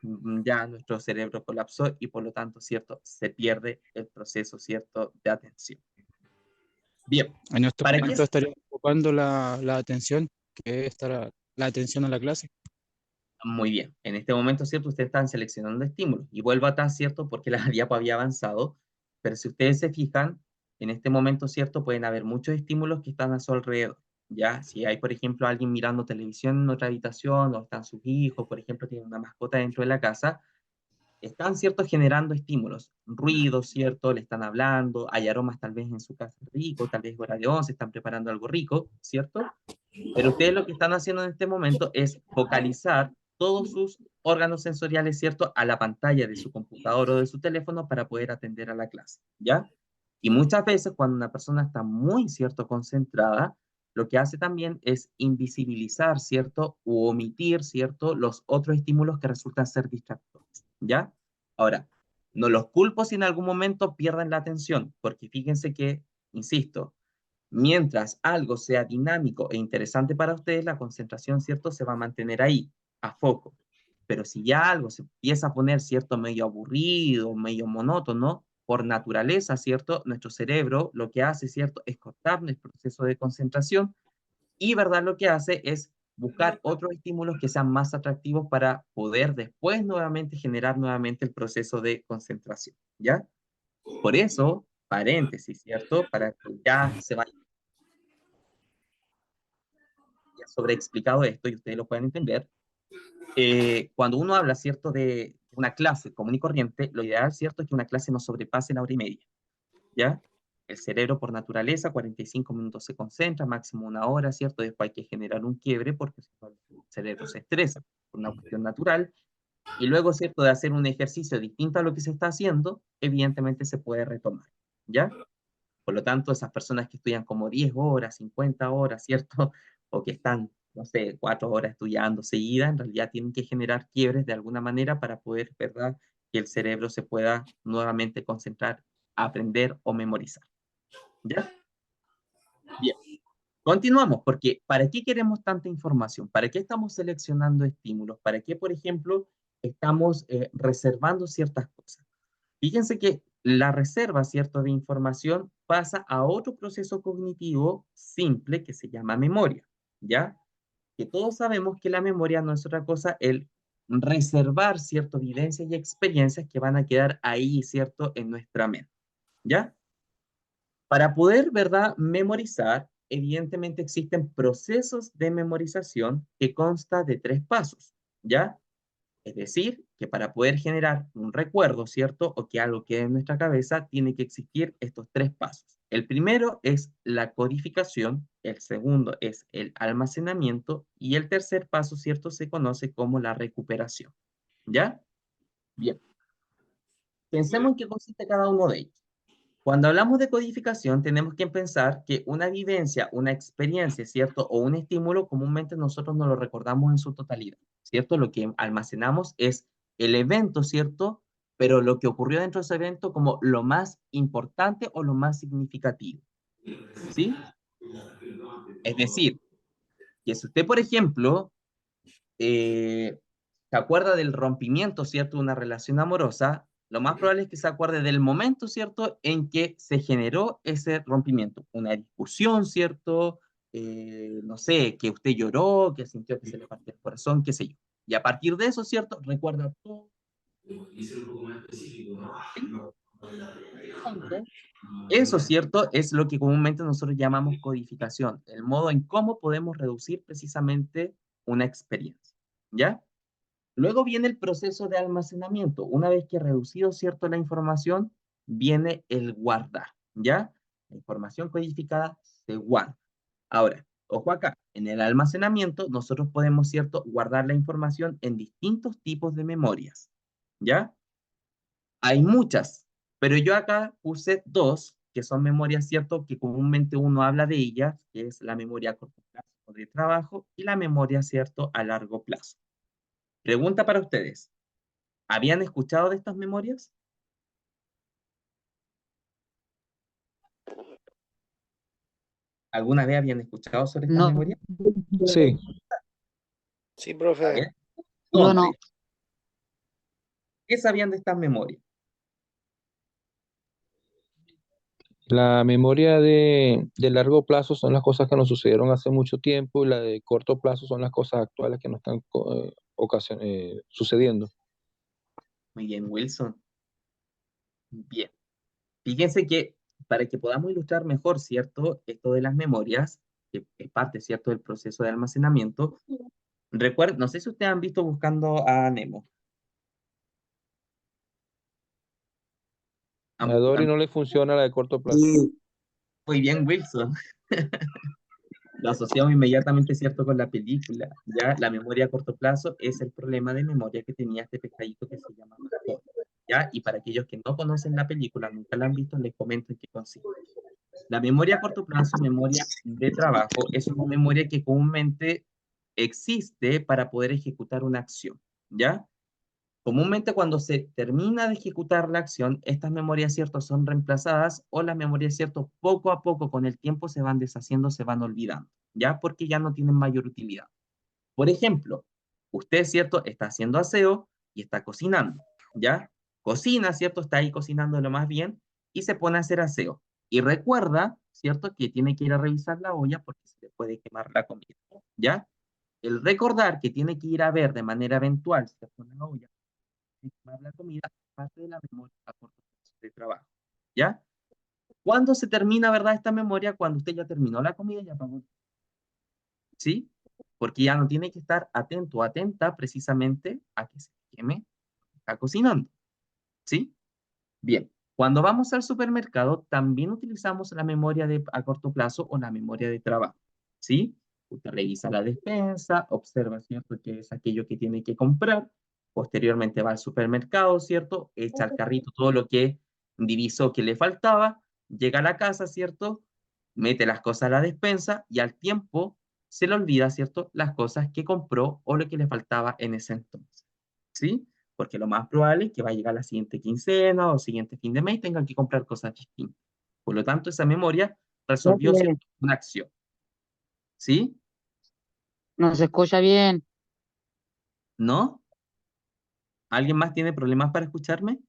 ya nuestro cerebro colapsó y por lo tanto, ¿cierto?, se pierde el proceso, ¿cierto?, de atención. Bien, En este ¿para qué? momento estaría ocupando la atención, que es estar la atención a la clase. Muy bien, en este momento, ¿cierto? Ustedes están seleccionando estímulos y vuelvo atrás, ¿cierto? Porque la diapo había avanzado, pero si ustedes se fijan, en este momento, ¿cierto? Pueden haber muchos estímulos que están a su alrededor. ¿ya? Si hay, por ejemplo, alguien mirando televisión en otra habitación, o están sus hijos, por ejemplo, tienen una mascota dentro de la casa, están, ¿cierto?, generando estímulos, ruidos, ¿cierto?, le están hablando, hay aromas tal vez en su casa rico, tal vez hora de 11, están preparando algo rico, ¿cierto? Pero ustedes lo que están haciendo en este momento es focalizar todos sus órganos sensoriales, ¿cierto?, a la pantalla de su computador o de su teléfono para poder atender a la clase, ¿ya? Y muchas veces cuando una persona está muy, ¿cierto?, concentrada, lo que hace también es invisibilizar, ¿cierto?, u omitir, ¿cierto?, los otros estímulos que resultan ser distractores, ¿ya? Ahora, no los culpo si en algún momento pierden la atención, porque fíjense que, insisto, mientras algo sea dinámico e interesante para ustedes, la concentración, ¿cierto?, se va a mantener ahí, a foco. Pero si ya algo se empieza a poner, ¿cierto?, medio aburrido, medio monótono, por naturaleza, ¿cierto?, nuestro cerebro lo que hace, ¿cierto?, es cortar el proceso de concentración y, ¿verdad?, lo que hace es buscar otros estímulos que sean más atractivos para poder después nuevamente generar nuevamente el proceso de concentración, ¿ya? Por eso, paréntesis, ¿cierto?, para que ya se vaya sobreexplicado esto y ustedes lo pueden entender, cuando uno habla, ¿cierto?, de una clase común y corriente, lo ideal, ¿cierto?, es que una clase no sobrepase la hora y media, ¿ya? El cerebro por naturaleza, 45 minutos se concentra, máximo 1 hora, ¿cierto? Después hay que generar un quiebre porque el cerebro se estresa por una cuestión natural. Y luego, ¿cierto?, de hacer un ejercicio distinto a lo que se está haciendo, evidentemente se puede retomar, ¿ya? Por lo tanto, esas personas que estudian como 10 horas, 50 horas, ¿cierto? O que están, no sé, 4 horas estudiando seguida, en realidad tienen que generar quiebres de alguna manera para poder, ¿verdad?, que el cerebro se pueda nuevamente concentrar, aprender o memorizar. ¿Ya? Bien. Continuamos, porque ¿para qué queremos tanta información? ¿Para qué estamos seleccionando estímulos? ¿Para qué, por ejemplo, estamos reservando ciertas cosas? Fíjense que la reserva, ¿cierto?, de información pasa a otro proceso cognitivo simple que se llama memoria, ¿ya? Que todos sabemos que la memoria no es otra cosa el reservar, ¿cierto?, vivencias y experiencias que van a quedar ahí, ¿cierto?, en nuestra mente, ¿ya? Para poder, ¿verdad?, memorizar, evidentemente existen procesos de memorización que consta de 3 pasos, ¿ya? Es decir, que para poder generar un recuerdo, ¿cierto? O que algo quede en nuestra cabeza, tiene que existir estos 3 pasos. El primero es la codificación, el segundo es el almacenamiento y el tercer paso, ¿cierto? Se conoce como la recuperación, ¿ya? Bien. Pensemos en qué consiste cada uno de ellos. Cuando hablamos de codificación, tenemos que pensar que una vivencia, una experiencia, ¿cierto? O un estímulo, comúnmente nosotros no lo recordamos en su totalidad, ¿cierto? Lo que almacenamos es el evento, ¿cierto? Pero lo que ocurrió dentro de ese evento como lo más importante o lo más significativo, ¿sí? Es decir, que si usted, por ejemplo, se acuerda del rompimiento, ¿cierto?, de una relación amorosa, lo más probable es que se acuerde del momento, ¿cierto?, en que se generó ese rompimiento. Una discusión, ¿cierto? No sé, que usted lloró, que sintió que se le partió el corazón, qué sé yo. Y a partir de eso, ¿cierto?, recuerda todo. Eso, ¿cierto?, es lo que comúnmente nosotros llamamos codificación, el modo en cómo podemos reducir precisamente una experiencia, ¿ya? Luego viene el proceso de almacenamiento. Una vez que reducido, ¿cierto?, la información, viene el guardar, ¿ya? La información codificada se guarda. Ahora, ojo acá, en el almacenamiento nosotros podemos, ¿cierto?, guardar la información en distintos tipos de memorias, ¿ya? Hay muchas, pero yo acá puse 2, que son memorias, ¿cierto?, que comúnmente uno habla de ellas, que es la memoria a corto plazo o de trabajo y la memoria, ¿cierto?, a largo plazo. Pregunta para ustedes. ¿Habían escuchado de estas memorias? ¿Alguna vez habían escuchado sobre estas No, memorias? sí. Sí, A profe. ver, Yo no. ¿dónde? ¿Qué sabían de estas memorias? La memoria de largo plazo son las cosas que nos sucedieron hace mucho tiempo y la de corto plazo son las cosas actuales que nos están sucediendo. Muy bien, Wilson. Bien. Fíjense que para que podamos ilustrar mejor, ¿cierto?, esto de las memorias, que es parte, ¿cierto?, del proceso de almacenamiento. Recuerden, no sé si ustedes han visto Buscando a Nemo. A Dory no le funciona la de corto plazo. Sí. Muy bien, Wilson. Lo asociamos inmediatamente, ¿cierto?, con la película. Ya la memoria a corto plazo es el problema de memoria que tenía este pescadito que se llama Marco. ¿Ya? Y para aquellos que no conocen la película, nunca la han visto, les comento en qué consiste. La memoria a corto plazo, memoria de trabajo, es una memoria que comúnmente existe para poder ejecutar una acción. ¿Ya? Comúnmente cuando se termina de ejecutar la acción, estas memorias, ¿cierto?, son reemplazadas o las memorias, ¿cierto?, poco a poco con el tiempo se van deshaciendo, se van olvidando, ¿ya? Porque ya no tienen mayor utilidad. Por ejemplo, usted, ¿cierto?, está haciendo aseo y está cocinando, ¿ya? Cocina, ¿cierto?, está ahí cocinando lo más bien y se pone a hacer aseo. Y recuerda, ¿cierto?, que tiene que ir a revisar la olla porque se le puede quemar la comida, ¿ya? El recordar que tiene que ir a ver de manera eventual si se pone la olla la comida, parte de la memoria a corto plazo de trabajo. ¿Ya? ¿Cuándo se termina, verdad, esta memoria? Cuando usted ya terminó la comida y ya pagó. ¿Sí? Porque ya no tiene que estar atento o atenta precisamente a que se queme, está cocinando. ¿Sí? Bien. Cuando vamos al supermercado, también utilizamos la memoria a corto plazo o la memoria de trabajo. ¿Sí? Usted revisa la despensa, observa, ¿cierto?, que es aquello que tiene que comprar. Posteriormente va al supermercado, ¿cierto? Echa al carrito todo lo que divisó que le faltaba. Llega a la casa, ¿cierto? Mete las cosas a la despensa y al tiempo se le olvida, ¿cierto?, las cosas que compró o lo que le faltaba en ese entonces. ¿Sí? Porque lo más probable es que va a llegar la siguiente quincena o siguiente fin de mes y tengan que comprar cosas distintas. Por lo tanto, esa memoria resolvió, ¿cierto?, una acción. ¿Sí? No se escucha bien. ¿No? ¿Alguien más tiene problemas para escucharme?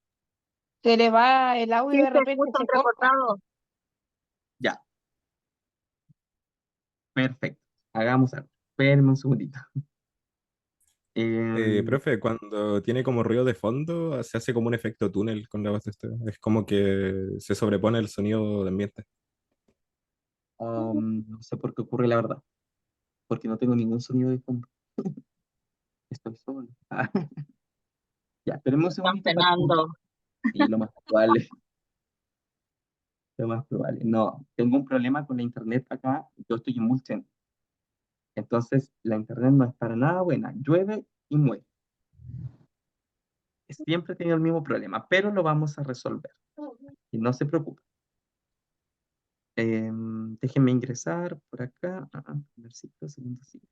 Se le va el Sí, audio de se repente, escucha se corta. entrecortado. Ya. Perfecto. Hagamos algo. Espérenme un segundito. Profe, cuando tiene como ruido de fondo, se hace como un efecto túnel con la voz de usted. Es como que se sobrepone el sonido de ambiente. No sé por qué ocurre la verdad. Porque no tengo ningún sonido de fondo. Estoy solo. Ya, espérenme un Están segundito para... penando. Sí, lo más probable. Lo más probable. No, tengo un problema con la internet acá. Yo estoy en Mulchen. Entonces, la internet no es para nada buena. Llueve y muere. Siempre he tenido el mismo problema, pero lo vamos a resolver. Y no se preocupe. Déjenme ingresar por acá. Primer ciclo, segundo ciclo.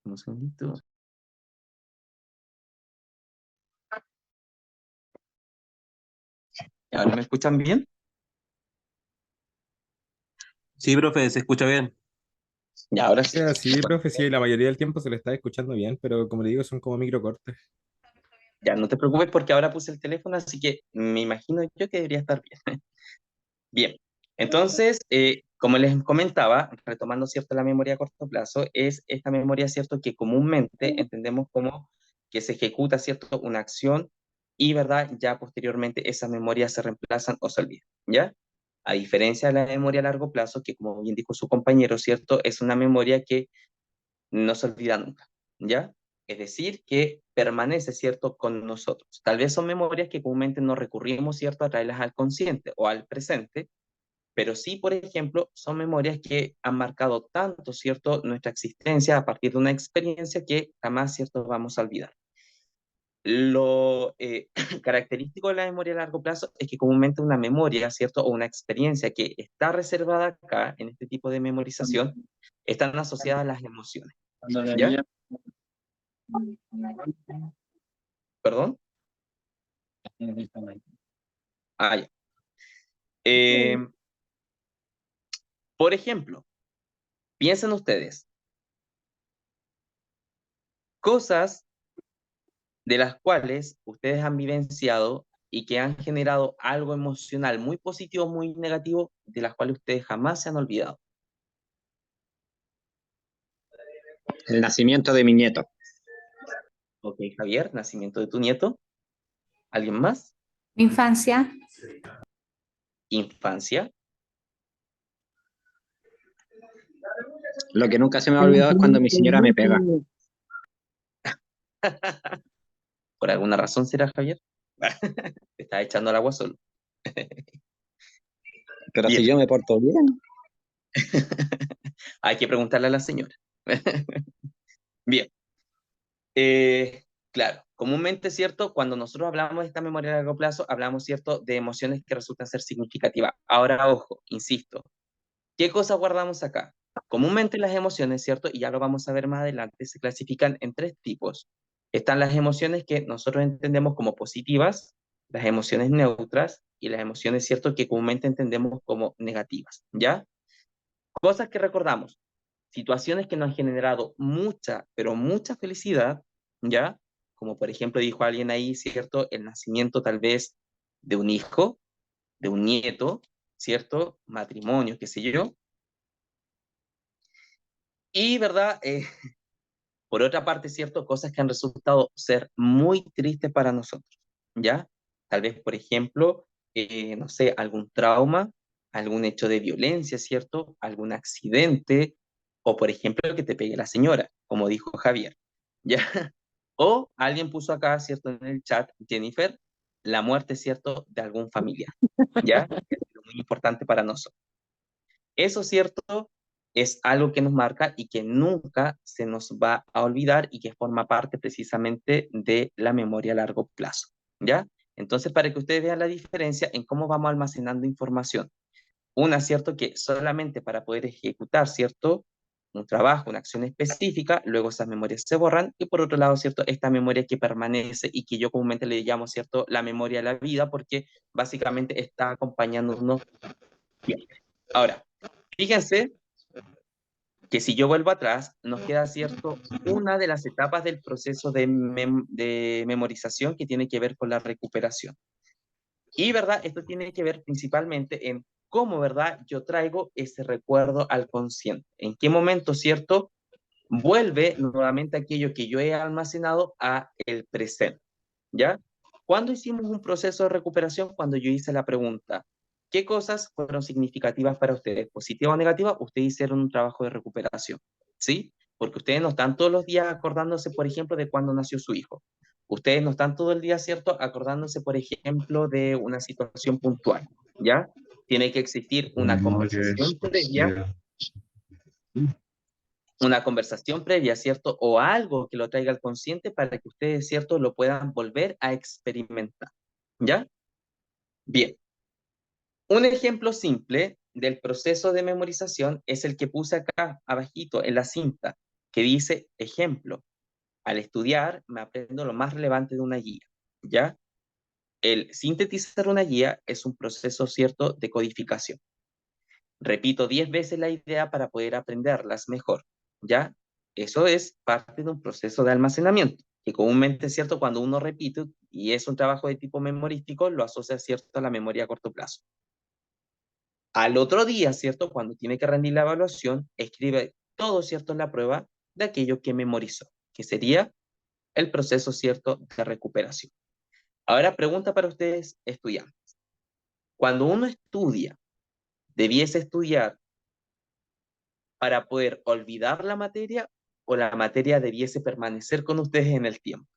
Un segundito. ¿Ahora me escuchan bien? Sí, profe, se escucha bien. Y ahora O sí. sea, sí, profe, sí, la mayoría del tiempo se le está escuchando bien, pero como le digo, son como microcortes. Ya, no te preocupes porque ahora puse el teléfono, así que me imagino yo que debería estar bien. Bien, entonces, como les comentaba, retomando, ¿cierto?, la memoria a corto plazo, es esta memoria, ¿cierto?, que comúnmente entendemos como que se ejecuta, ¿cierto?, una acción y, ¿verdad?, ya posteriormente esas memorias se reemplazan o se olvidan, ¿ya? A diferencia de la memoria a largo plazo, que como bien dijo su compañero, ¿cierto?, es una memoria que no se olvida nunca, ¿ya? Es decir, que permanece, ¿cierto?, con nosotros. Tal vez son memorias que comúnmente no recurrimos, ¿cierto?, a traerlas al consciente o al presente, pero sí, por ejemplo, son memorias que han marcado tanto, ¿cierto?, nuestra existencia a partir de una experiencia que jamás, ¿cierto?, vamos a olvidar. Lo característico de la memoria a largo plazo es que comúnmente una memoria, ¿cierto?, o una experiencia que está reservada acá, en este tipo de memorización, están asociadas a las emociones. ¿Ya? ¿Perdón? Ah, ya. Por ejemplo, piensen ustedes, cosas de las cuales ustedes han vivenciado y que han generado algo emocional muy positivo, muy negativo, de las cuales ustedes jamás se han olvidado. El nacimiento de mi nieto. Ok, Javier, nacimiento de tu nieto. ¿Alguien más? Mi infancia. Infancia. Lo que nunca se me ha olvidado es cuando mi señora me pega. ¿Por alguna razón será, Javier? Te estás echando al agua solo. Pero Bien. si yo me porto bien. Hay que preguntarle a la señora. Bien. Claro, comúnmente, ¿cierto? Cuando nosotros hablamos de esta memoria a largo plazo, hablamos, ¿cierto?, de emociones que resultan ser significativas. Ahora, ojo, insisto, ¿qué cosas guardamos acá? Comúnmente las emociones, ¿cierto? Y ya lo vamos a ver más adelante, se clasifican en 3 tipos. Están las emociones que nosotros entendemos como positivas, las emociones neutras y las emociones, ¿cierto?, que comúnmente entendemos como negativas, ¿ya? Cosas que recordamos, situaciones que nos han generado mucha, pero mucha felicidad, ¿ya? Como por ejemplo dijo alguien ahí, ¿cierto? El nacimiento tal vez de un hijo, de un nieto, ¿cierto? Matrimonio, qué sé yo. Y, ¿verdad? Por otra parte, ¿cierto? Cosas que han resultado ser muy tristes para nosotros, ¿ya? Tal vez, por ejemplo, no sé, algún trauma, algún hecho de violencia, ¿cierto? Algún accidente, o por ejemplo, que te pegue la señora, como dijo Javier, ¿ya? O alguien puso acá, ¿cierto? En el chat, Jennifer, la muerte, ¿cierto? De algún familiar, ¿ya? Es muy importante para nosotros. Eso, ¿cierto? Es algo que nos marca y que nunca se nos va a olvidar y que forma parte precisamente de la memoria a largo plazo, ¿ya? Entonces, para que ustedes vean la diferencia en cómo vamos almacenando información. Una, ¿cierto? Que solamente para poder ejecutar, ¿cierto? Un trabajo, una acción específica, luego esas memorias se borran, y por otro lado, ¿cierto? Esta memoria que permanece y que yo comúnmente le llamo, ¿cierto? La memoria de la vida, porque básicamente está acompañándonos siempre. Ahora, fíjense que si yo vuelvo atrás, nos queda, ¿cierto?, una de las etapas del proceso de memorización que tiene que ver con la recuperación. Y, ¿verdad? Esto tiene que ver principalmente en cómo, ¿verdad?, yo traigo ese recuerdo al consciente. En qué momento, ¿cierto?, vuelve nuevamente aquello que yo he almacenado a el presente, ¿ya? ¿Cuándo hicimos un proceso de recuperación? Cuando yo hice la pregunta, ¿qué cosas fueron significativas para ustedes? ¿Positiva o negativa? Ustedes hicieron un trabajo de recuperación, ¿sí? Porque ustedes no están todos los días acordándose, por ejemplo, de cuándo nació su hijo. Ustedes no están todo el día, ¿cierto?, acordándose, por ejemplo, de una situación puntual, ¿ya? Tiene que existir una conversación previa, ¿cierto? O algo que lo traiga al consciente para que ustedes, ¿cierto?, lo puedan volver a experimentar, ¿ya? Bien. Un ejemplo simple del proceso de memorización es el que puse acá abajito en la cinta, que dice, ejemplo, al estudiar me aprendo lo más relevante de una guía, ¿ya? El sintetizar una guía es un proceso, ¿cierto?, de codificación. Repito 10 veces la idea para poder aprenderlas mejor, ¿ya? Eso es parte de un proceso de almacenamiento, que comúnmente, ¿cierto?, cuando uno repite y es un trabajo de tipo memorístico, lo asocia, ¿cierto?, a la memoria a corto plazo. Al otro día, ¿cierto?, cuando tiene que rendir la evaluación, escribe todo, ¿cierto?, en la prueba de aquello que memorizó, que sería el proceso, ¿cierto?, de recuperación. Ahora, pregunta para ustedes, estudiantes. Cuando uno estudia, ¿debiese estudiar para poder olvidar la materia o la materia debiese permanecer con ustedes en el tiempo?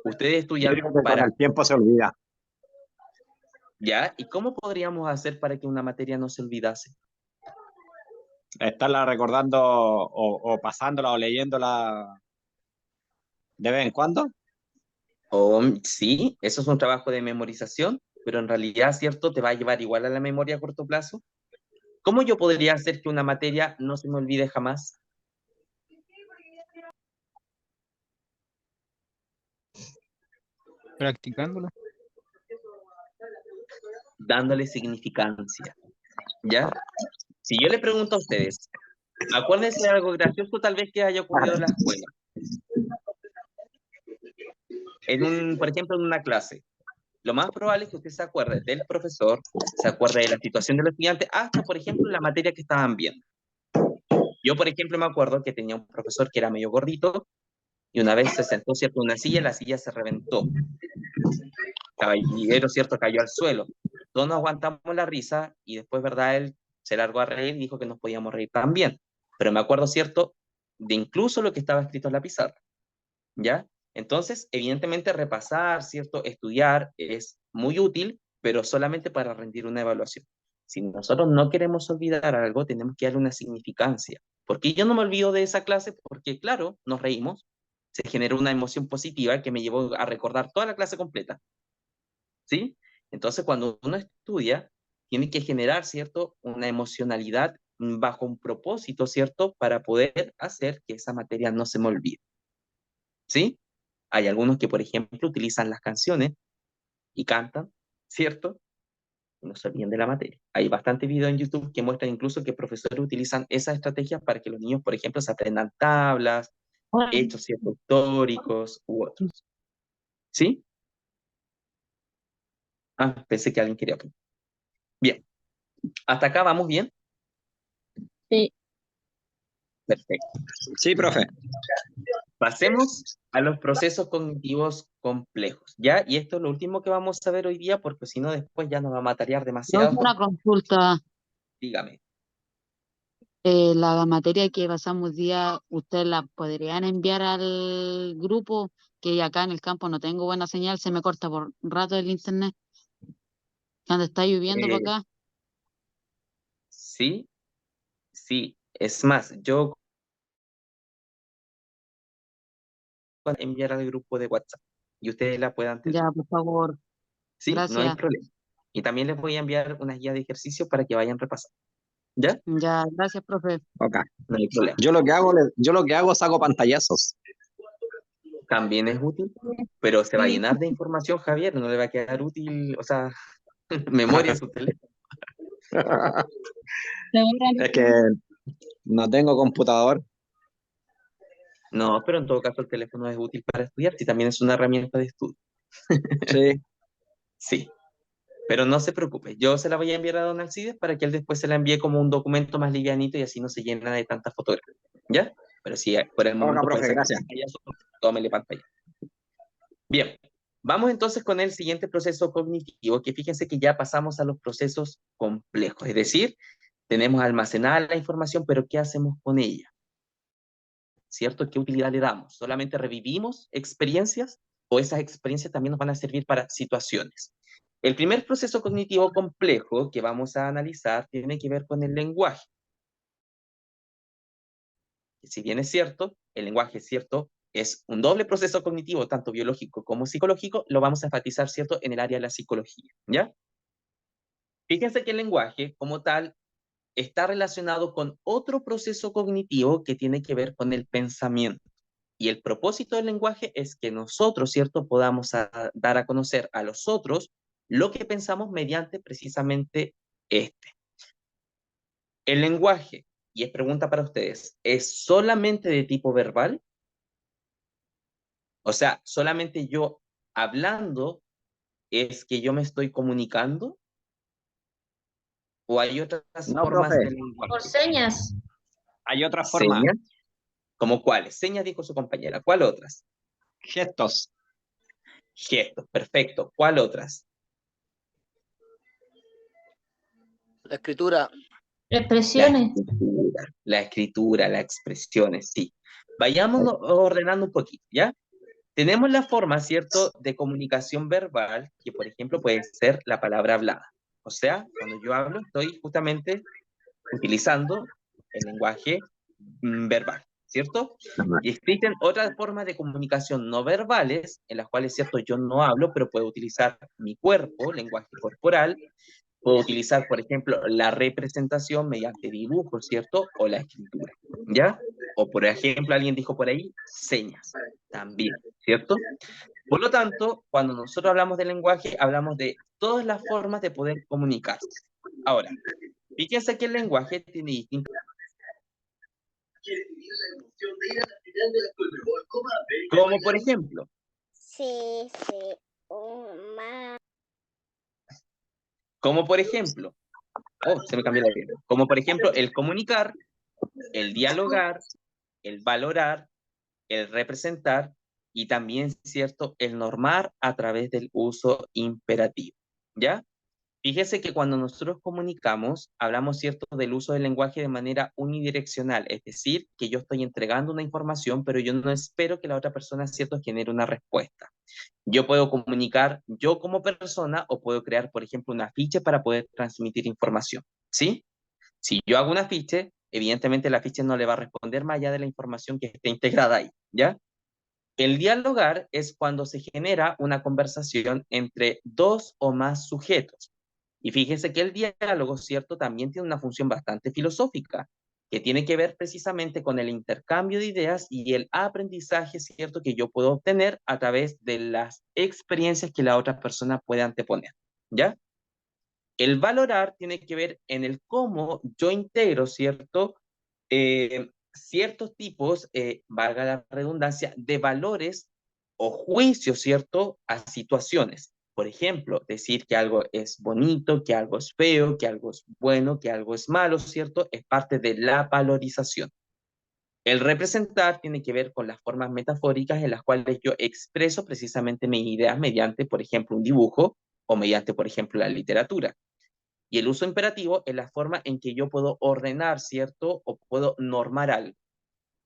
Ustedes Yo estudian digo que con para... el tiempo se olvida. ¿Ya? ¿Y cómo podríamos hacer para que una materia no se olvidase? Estarla recordando o pasándola o leyéndola de vez en cuando. Sí, eso es un trabajo de memorización, pero en realidad, ¿cierto?, te va a llevar igual a la memoria a corto plazo. ¿Cómo yo podría hacer que una materia no se me olvide jamás? practicándola. Dándole significancia, ¿ya? Si yo le pregunto a ustedes, acuérdense de algo gracioso tal vez que haya ocurrido en la escuela. Por ejemplo, en una clase. Lo más probable es que usted se acuerde del profesor, se acuerde de la situación del estudiante, hasta, por ejemplo, la materia que estaban viendo. Yo, por ejemplo, me acuerdo que tenía un profesor que era medio gordito y una vez se sentó, ¿cierto?, en una silla, la silla se reventó. Caballero, ¿cierto?, cayó al suelo. Todos nos aguantamos la risa y después, ¿verdad?, él se largó a reír y dijo que nos podíamos reír también. Pero me acuerdo, ¿cierto?, de incluso lo que estaba escrito en la pizarra, ¿ya? Entonces, evidentemente, repasar, ¿cierto?, estudiar es muy útil, pero solamente para rendir una evaluación. Si nosotros no queremos olvidar algo, tenemos que darle una significancia. ¿Por qué yo no me olvido de esa clase? Porque, claro, nos reímos, se generó una emoción positiva que me llevó a recordar toda la clase completa, ¿sí? Entonces, cuando uno estudia, tiene que generar, ¿cierto?, una emocionalidad bajo un propósito, ¿cierto?, para poder hacer que esa materia no se me olvide, ¿sí? Hay algunos que, por ejemplo, utilizan las canciones y cantan, ¿cierto?, y no se olviden de la materia. Hay bastantes videos en YouTube que muestran incluso que profesores utilizan esas estrategias para que los niños, por ejemplo, se aprendan tablas, hechos, ¿cierto?, históricos u otros, ¿sí? Ah, pensé que alguien quería opinar. Bien, ¿hasta acá vamos bien? Sí. Perfecto. Sí, profe. Pasemos a los procesos cognitivos complejos, ¿ya? Y esto es lo último que vamos a ver hoy día, porque si no después ya nos va a matarear Yo demasiado. una consulta. Dígame. La materia que pasamos día, ¿ustedes la podrían enviar al grupo? Que acá en el campo no tengo buena señal, se me corta por rato el internet. Cuando está lloviendo para acá. Sí, sí. Es más, yo voy a enviar al grupo de WhatsApp y ustedes la puedan tener. Ya, por favor. Sí, no hay Gracias. problema. Y también les voy a enviar una guía de ejercicio para que vayan repasando. ¿Ya? Ya, gracias, profe. Ok. No hay problema. Yo lo que hago es hago pantallazos. También es útil, pero se va a llenar de información, Javier, no le va a quedar útil, o sea, memoria en su teléfono. Es que no tengo computador. No, pero en todo caso el teléfono es útil para estudiar, si también es una herramienta de estudio. Sí. Sí, pero no se preocupe, yo se la voy a enviar a don Alcides para que él después se la envíe como un documento más livianito y así no se llena de tantas fotografías, ¿ya? Pero si por el Ok, momento puede profe, ser gracias. tómele pantalla. Bien, vamos entonces con el siguiente proceso cognitivo, que fíjense que ya pasamos a los procesos complejos, es decir, tenemos almacenada la información, pero ¿qué hacemos con ella? ¿Cierto? ¿Qué utilidad le damos? ¿Solamente revivimos experiencias o esas experiencias también nos van a servir para situaciones? El primer proceso cognitivo complejo que vamos a analizar tiene que ver con el lenguaje. Si bien es cierto, el lenguaje, ¿cierto?, es un doble proceso cognitivo, tanto biológico como psicológico, lo vamos a enfatizar, ¿cierto?, en el área de la psicología, ¿ya? Fíjense que el lenguaje, como tal, está relacionado con otro proceso cognitivo que tiene que ver con el pensamiento. Y el propósito del lenguaje es que nosotros, ¿cierto?, podamos dar a conocer a los otros lo que pensamos mediante precisamente este. El lenguaje, y es pregunta para ustedes, ¿es solamente de tipo verbal? O sea, solamente yo hablando es que yo me estoy comunicando, ¿o hay otras No, formas profe. del lenguaje? Por señas. Hay otra forma. ¿Señas? ¿Cómo cuáles? Señas, dijo su compañera. ¿Cuál otras? Gestos. Gestos, perfecto. ¿Cuál otras? La escritura. Expresiones. La escritura, las expresiones, sí. Vayamos ordenando un poquito, ¿ya? Tenemos la forma, ¿cierto?, de comunicación verbal, que por ejemplo puede ser la palabra hablada. O sea, cuando yo hablo, estoy justamente utilizando el lenguaje verbal, ¿cierto? Y existen otras formas de comunicación no verbales, en las cuales, ¿cierto?, yo no hablo, pero puedo utilizar mi cuerpo, lenguaje corporal, Puedo utilizar, por ejemplo, la representación mediante dibujo, ¿cierto? O la escritura, ¿ya? O, por ejemplo, alguien dijo por ahí, señas, también, ¿cierto? Por lo tanto, cuando nosotros hablamos de lenguaje, hablamos de todas las formas de poder comunicarse. Ahora, fíjense que el lenguaje tiene distintos... Como por ejemplo... Como por ejemplo... Oh, se me cambió la idea. Como por ejemplo, el comunicar, el dialogar, el valorar, el representar y también, ¿cierto?, el normar a través del uso imperativo, ¿ya? Fíjese que cuando nosotros comunicamos, hablamos, ¿cierto?, del uso del lenguaje de manera unidireccional, es decir, que yo estoy entregando una información, pero yo no espero que la otra persona, ¿cierto?, genere una respuesta. Yo puedo comunicar yo como persona o puedo crear, por ejemplo, un afiche para poder transmitir información, ¿sí? Si yo hago un afiche, evidentemente el afiche no le va a responder más allá de la información que esté integrada ahí, ¿ya? El dialogar es cuando se genera una conversación entre dos o más sujetos. Y fíjese que el diálogo, ¿cierto?, también tiene una función bastante filosófica, que tiene que ver precisamente con el intercambio de ideas y el aprendizaje, ¿cierto?, que yo puedo obtener a través de las experiencias que la otra persona puede anteponer, ¿ya? El valorar tiene que ver en el cómo yo integro, ¿cierto?, ciertos tipos, valga la redundancia, de valores o juicios, ¿cierto?, a situaciones. Por ejemplo, decir que algo es bonito, que algo es feo, que algo es bueno, que algo es malo, ¿cierto? Es parte de la valorización. El representar tiene que ver con las formas metafóricas en las cuales yo expreso precisamente mis ideas mediante, por ejemplo, un dibujo o mediante, por ejemplo, la literatura. Y el uso imperativo es la forma en que yo puedo ordenar, ¿cierto? O puedo normar algo.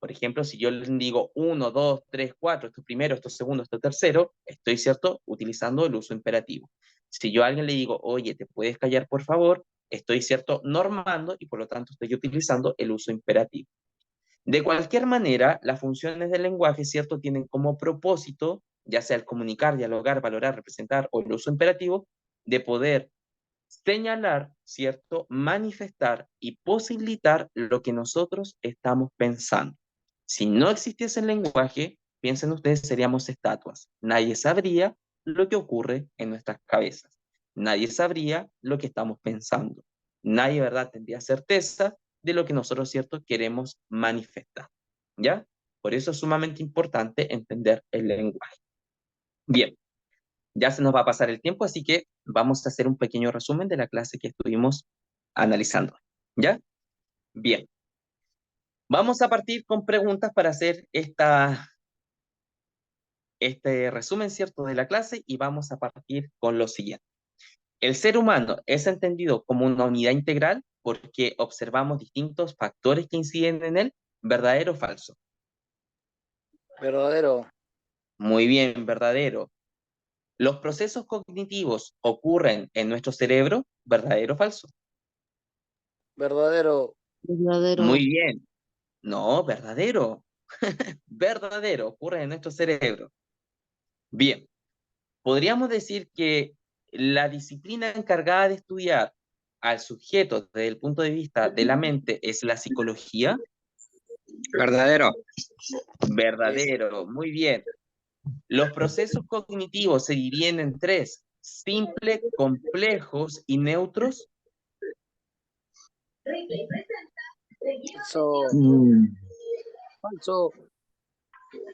Por ejemplo, si yo les digo 1, 2, 3, 4, esto primero, esto segundo, esto tercero, estoy, ¿cierto?, utilizando el uso imperativo. Si yo a alguien le digo, oye, ¿te puedes callar, por favor?, estoy, ¿cierto?, normando y por lo tanto estoy utilizando el uso imperativo. De cualquier manera, las funciones del lenguaje, ¿cierto?, tienen como propósito, ya sea el comunicar, dialogar, valorar, representar o el uso imperativo, de poder señalar, ¿cierto?, manifestar y posibilitar lo que nosotros estamos pensando. Si no existiese el lenguaje, piensen ustedes, seríamos estatuas. Nadie sabría lo que ocurre en nuestras cabezas. Nadie sabría lo que estamos pensando. Nadie, ¿verdad?, tendría certeza de lo que nosotros, ¿cierto?, queremos manifestar. ¿Ya? Por eso es sumamente importante entender el lenguaje. Bien, ya se nos va a pasar el tiempo, así que vamos a hacer un pequeño resumen de la clase que estuvimos analizando. ¿Ya? Bien. Vamos a partir con preguntas para hacer este resumen, ¿cierto?, de la clase y vamos a partir con lo siguiente. El ser humano es entendido como una unidad integral porque observamos distintos factores que inciden en él, ¿verdadero o falso? Verdadero. Muy bien, verdadero. ¿Los procesos cognitivos ocurren en nuestro cerebro? ¿Verdadero o falso? Verdadero. Verdadero. Muy bien. No, verdadero. Verdadero, ocurre en nuestro cerebro. Bien. Podríamos decir que la disciplina encargada de estudiar al sujeto desde el punto de vista de la mente es la psicología. Verdadero. Verdadero, muy bien. Los procesos cognitivos se dividen en tres: simples, complejos y neutros. Falso. Falso.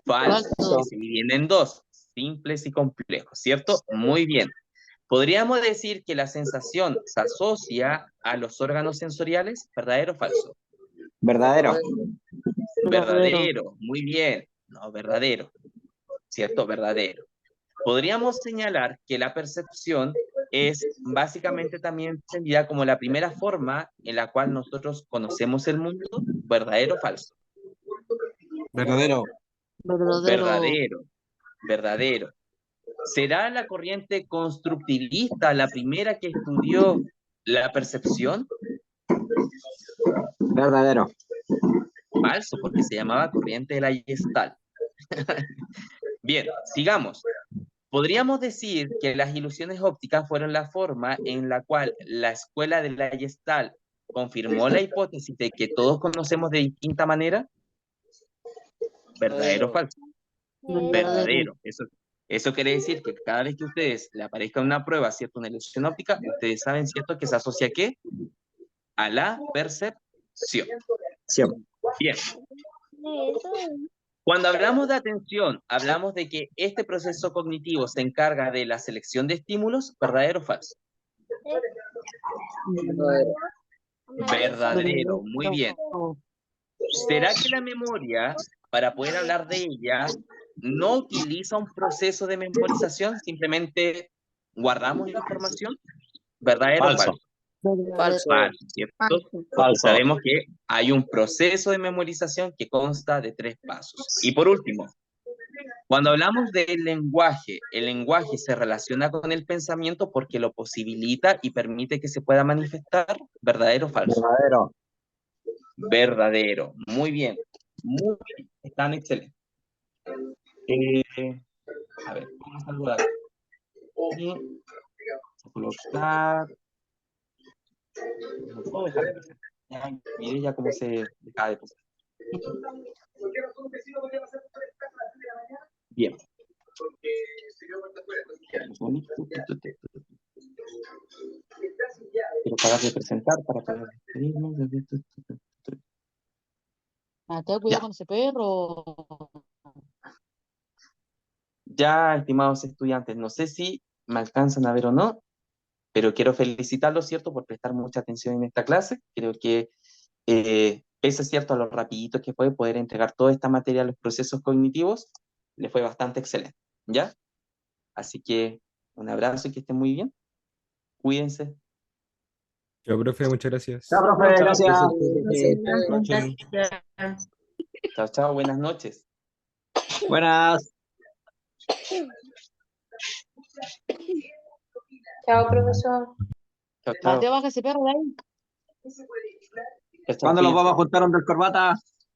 Falso. Se dividen en dos: simples y complejos, ¿cierto? Muy bien. ¿Podríamos decir que la sensación se asocia a los órganos sensoriales? ¿Verdadero o falso? Verdadero. Verdadero, muy bien. No, verdadero. ¿Cierto? Verdadero. Podríamos señalar que la percepción es básicamente también entendida como la primera forma en la cual nosotros conocemos el mundo. ¿Verdadero o falso? Verdadero. Verdadero. Verdadero. ¿Será la corriente constructivista la primera que estudió la percepción? Verdadero. Falso, porque se llamaba corriente de la Gestalt. Bien, sigamos. Podríamos decir que las ilusiones ópticas fueron la forma en la cual la escuela de la Gestalt confirmó la hipótesis de que todos conocemos de distinta manera. ¿Verdadero o falso? Verdadero. Eso quiere decir que cada vez que a ustedes le aparezca una prueba, ¿cierto? Una ilusión óptica, ustedes saben, ¿cierto? Que se asocia ¿a qué? A la percepción. Bien. Cuando hablamos de atención, hablamos de que este proceso cognitivo se encarga de la selección de estímulos, ¿verdadero o falso? Verdadero, muy bien. ¿Será que la memoria, para poder hablar de ella, no utiliza un proceso de memorización? Simplemente guardamos la información. ¿Verdadero o falso? Falso. Falso, ¿cierto? Falso. Sabemos que hay un proceso de memorización que consta de 3 pasos. Y por último, cuando hablamos del lenguaje, el lenguaje se relaciona con el pensamiento porque lo posibilita y permite que se pueda manifestar. ¿Verdadero o falso? Verdadero. Verdadero. Muy bien. Muy bien. Están excelentes. A ver, vamos a saludar. Y colocar. No puedo dejar de pasar. Ya, mire ya cómo se deja de pasar. Bien. Quiero parar de presentar para poder despedirnos. Mateo, cuidado con ese perro. Ya, estimados estudiantes, no sé si me alcanzan a ver o no, pero quiero felicitarlos, ¿cierto?, por prestar mucha atención en esta clase. Creo que pese, ¿cierto?, a lo rapidito que fue poder entregar toda esta materia a los procesos cognitivos, le fue bastante excelente, ¿ya? Así que un abrazo y que estén muy bien. Cuídense. Chao, profe, muchas gracias. Chao, profe, gracias. Chao, chao, buenas noches. Buenas. Chao, profesor. Chao, chao. Mateo, baja ese perro de ahí. Chao, chao, ¿Cuándo los cuídense. vamos a juntar donde el corbata?